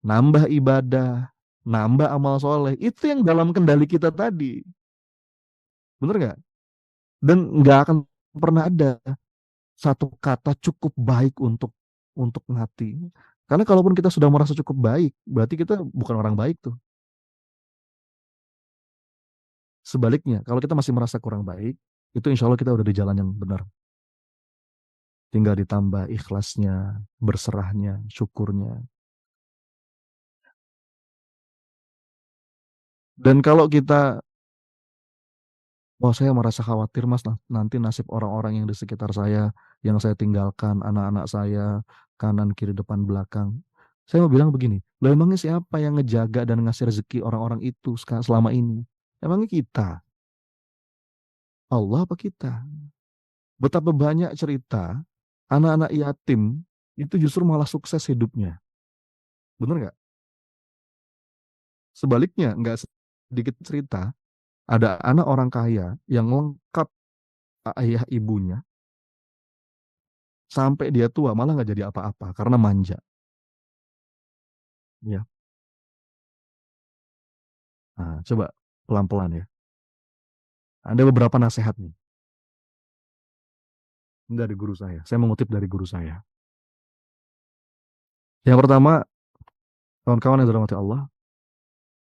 nambah ibadah, nambah amal soleh. Itu yang dalam kendali kita tadi, bener nggak? Dan nggak akan pernah ada satu kata cukup baik untuk hati. Karena kalaupun kita sudah merasa cukup baik, berarti kita bukan orang baik tuh. Sebaliknya, kalau kita masih merasa kurang baik, itu insya Allah kita udah di jalan yang benar. Tinggal ditambah ikhlasnya, berserahnya, syukurnya. Dan kalau kita, oh saya merasa khawatir mas, nanti nasib orang-orang yang di sekitar saya, yang saya tinggalkan, anak-anak saya, kanan, kiri, depan, belakang. Saya mau bilang begini, loh emangnya siapa yang ngejaga dan ngasih rezeki orang-orang itu selama ini? Emangnya kita, Allah apa kita? Betapa banyak cerita anak-anak yatim itu justru malah sukses hidupnya. Bener nggak? Sebaliknya, nggak sedikit cerita, ada anak orang kaya yang lengkap ayah ibunya, sampai dia tua malah nggak jadi apa-apa karena manja. Ya. Nah, coba pelan-pelan ya. Ada beberapa nasihat nih dari guru saya. Saya mengutip dari guru saya. Yang pertama, kawan-kawan yang dirahmati Allah,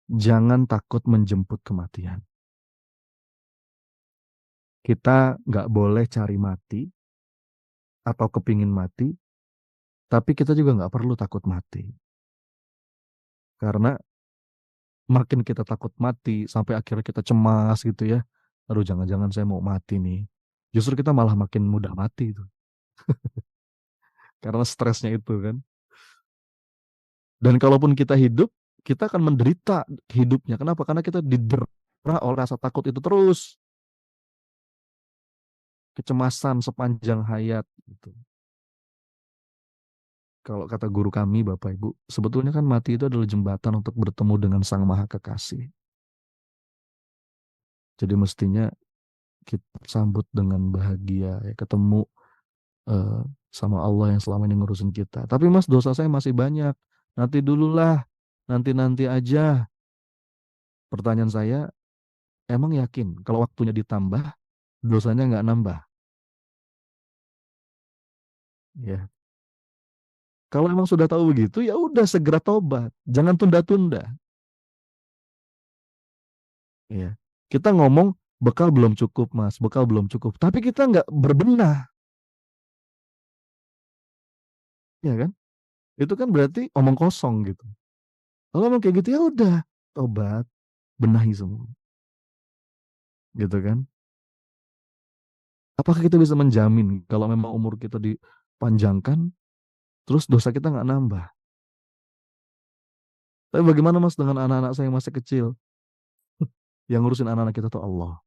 jangan takut menjemput kematian. Kita nggak boleh cari mati atau kepingin mati, tapi kita juga nggak perlu takut mati. Karena makin kita takut mati, sampai akhirnya kita cemas gitu ya. Aduh, jangan-jangan saya mau mati nih. Justru kita malah makin mudah mati itu. Karena stresnya itu kan. Dan kalaupun kita hidup, kita akan menderita hidupnya. Kenapa? Karena kita didera oleh rasa takut itu terus. Kecemasan sepanjang hayat gitu. Kalau kata guru kami, Bapak Ibu, sebetulnya kan mati itu adalah jembatan untuk bertemu dengan Sang Maha Kekasih. Jadi mestinya kita sambut dengan bahagia, ya, ketemu eh, sama Allah yang selama ini ngurusin kita. Tapi Mas, dosa saya masih banyak. Nanti dululah, nanti-nanti aja. Pertanyaan saya, emang yakin kalau waktunya ditambah, dosanya nggak nambah? Ya. Kalau emang sudah tahu begitu, ya udah segera tobat. Jangan tunda-tunda. Ya. Kita ngomong bekal belum cukup, Mas. Bekal belum cukup. Tapi kita nggak berbenah, ya kan? Itu kan berarti omong kosong gitu. Kalau emang kayak gitu ya udah, tobat, benahi semua, gitu kan? Apakah kita bisa menjamin kalau memang umur kita dipanjangkan, terus dosa kita nggak nambah? Tapi bagaimana Mas dengan anak-anak saya yang masih kecil? Yang ngurusin anak-anak kita tuh Allah.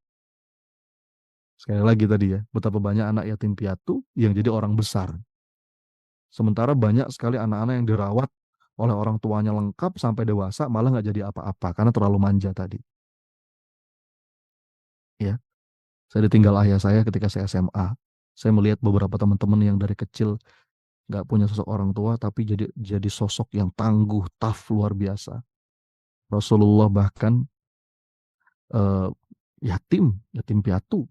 Sekali lagi tadi ya, betapa banyak anak yatim piatu yang jadi orang besar. Sementara banyak sekali anak-anak yang dirawat oleh orang tuanya lengkap sampai dewasa malah nggak jadi apa-apa karena terlalu manja tadi. Ya, saya ditinggal ayah saya ketika saya SMA. Saya melihat beberapa teman-teman yang dari kecil nggak punya sosok orang tua tapi jadi sosok yang tangguh, tough luar biasa. Rasulullah bahkan eh, yatim piatu,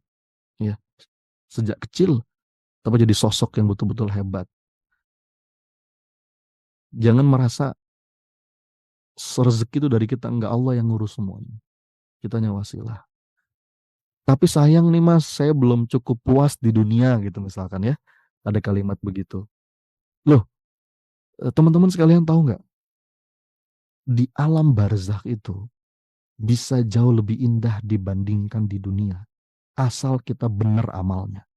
ya sejak kecil, tapi jadi sosok yang betul-betul hebat. Jangan merasa rezeki itu dari kita, enggak, Allah yang ngurus semuanya. Kita hanya wasilah. Tapi sayang nih Mas, saya belum cukup puas di dunia gitu misalkan ya. Ada kalimat begitu. Loh, teman-teman sekalian tahu nggak? Di alam barzakh itu bisa jauh lebih indah dibandingkan di dunia. Asal kita benar amalnya.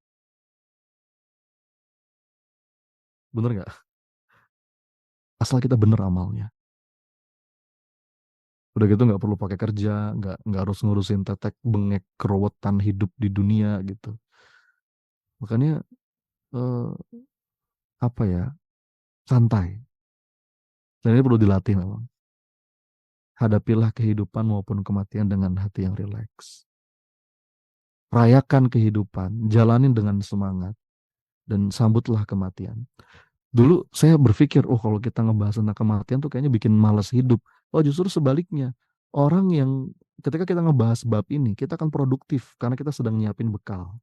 Bener nggak? Asal kita benar amalnya. Udah gitu nggak perlu pakai kerja, nggak harus ngurusin tetek bengek kerewetan hidup di dunia gitu. Makanya eh, apa ya, santai. Dan ini perlu dilatih memang. Hadapilah kehidupan maupun kematian dengan hati yang rileks. Rayakan kehidupan, jalanin dengan semangat, dan sambutlah kematian. Dulu saya berpikir, oh kalau kita ngebahas tentang kematian tuh kayaknya bikin malas hidup. Oh justru sebaliknya. Orang yang ketika kita ngebahas bab ini, kita akan produktif karena kita sedang nyiapin bekal.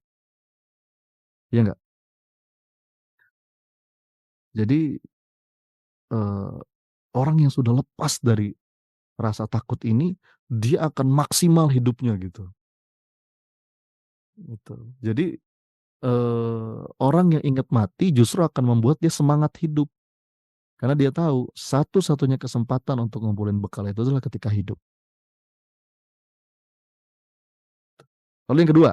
Ya enggak? Jadi eh, orang yang sudah lepas dari rasa takut ini, dia akan maksimal hidupnya gitu. Gitu. Jadi orang yang ingat mati justru akan membuat dia semangat hidup. Karena dia tahu satu-satunya kesempatan untuk ngumpulin bekal itu adalah ketika hidup. Lalu yang kedua,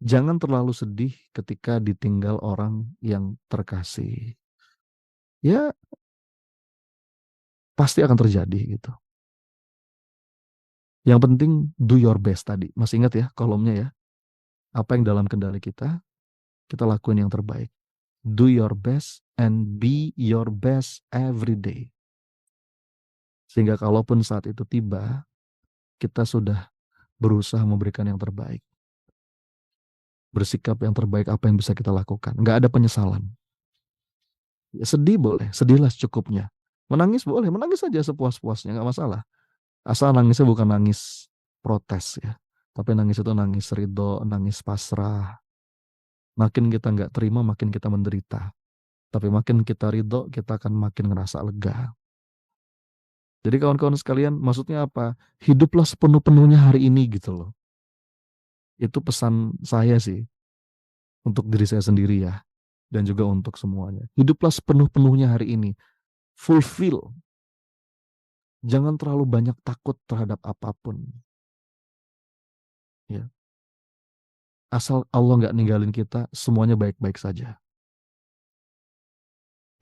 jangan terlalu sedih ketika ditinggal orang yang terkasih. Ya, pasti akan terjadi gitu. Yang penting do your best tadi. Masih ingat ya kolomnya ya. Apa yang dalam kendali kita, kita lakuin yang terbaik. Do your best and be your best every day. Sehingga kalaupun saat itu tiba, kita sudah berusaha memberikan yang terbaik. Bersikap yang terbaik apa yang bisa kita lakukan. Nggak ada penyesalan. Ya, sedih boleh, sedihlah secukupnya. Menangis boleh, menangis saja sepuas-puasnya, nggak masalah. Asal nangisnya bukan nangis protes ya. Tapi nangis itu nangis ridho, nangis pasrah. Makin kita nggak terima, makin kita menderita. Tapi makin kita ridho, kita akan makin ngerasa lega. Jadi kawan-kawan sekalian, maksudnya apa? Hiduplah sepenuh-penuhnya hari ini gitu loh. Itu pesan saya sih untuk diri saya sendiri ya. Dan juga untuk semuanya. Hiduplah sepenuh-penuhnya hari ini. Fulfill. Jangan terlalu banyak takut terhadap apapun. Ya. Asal Allah nggak ninggalin kita, semuanya baik-baik saja.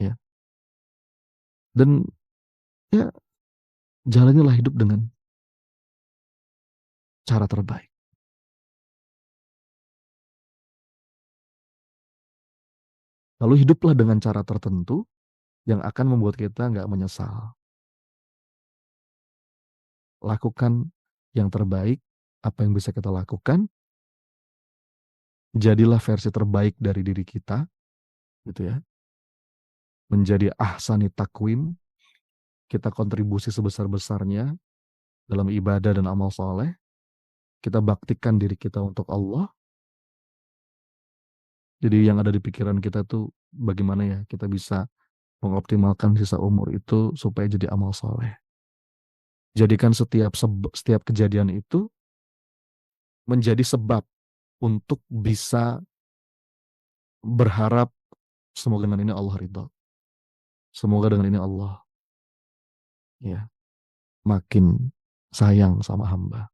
Ya. Dan ya jalanilah hidup dengan cara terbaik. Lalu hiduplah dengan cara tertentu yang akan membuat kita nggak menyesal. Lakukan yang terbaik, apa yang bisa kita lakukan. Jadilah versi terbaik dari diri kita, gitu ya. Menjadi ahsani takwim, kita kontribusi sebesar-besarnya dalam ibadah dan amal soleh. Kita baktikan diri kita untuk Allah. Jadi yang ada di pikiran kita tuh bagaimana ya kita bisa mengoptimalkan sisa umur itu supaya jadi amal soleh. Jadikan setiap kejadian itu menjadi sebab untuk bisa berharap semoga dengan ini Allah ridho. Semoga dengan ini Allah ya makin sayang sama hamba.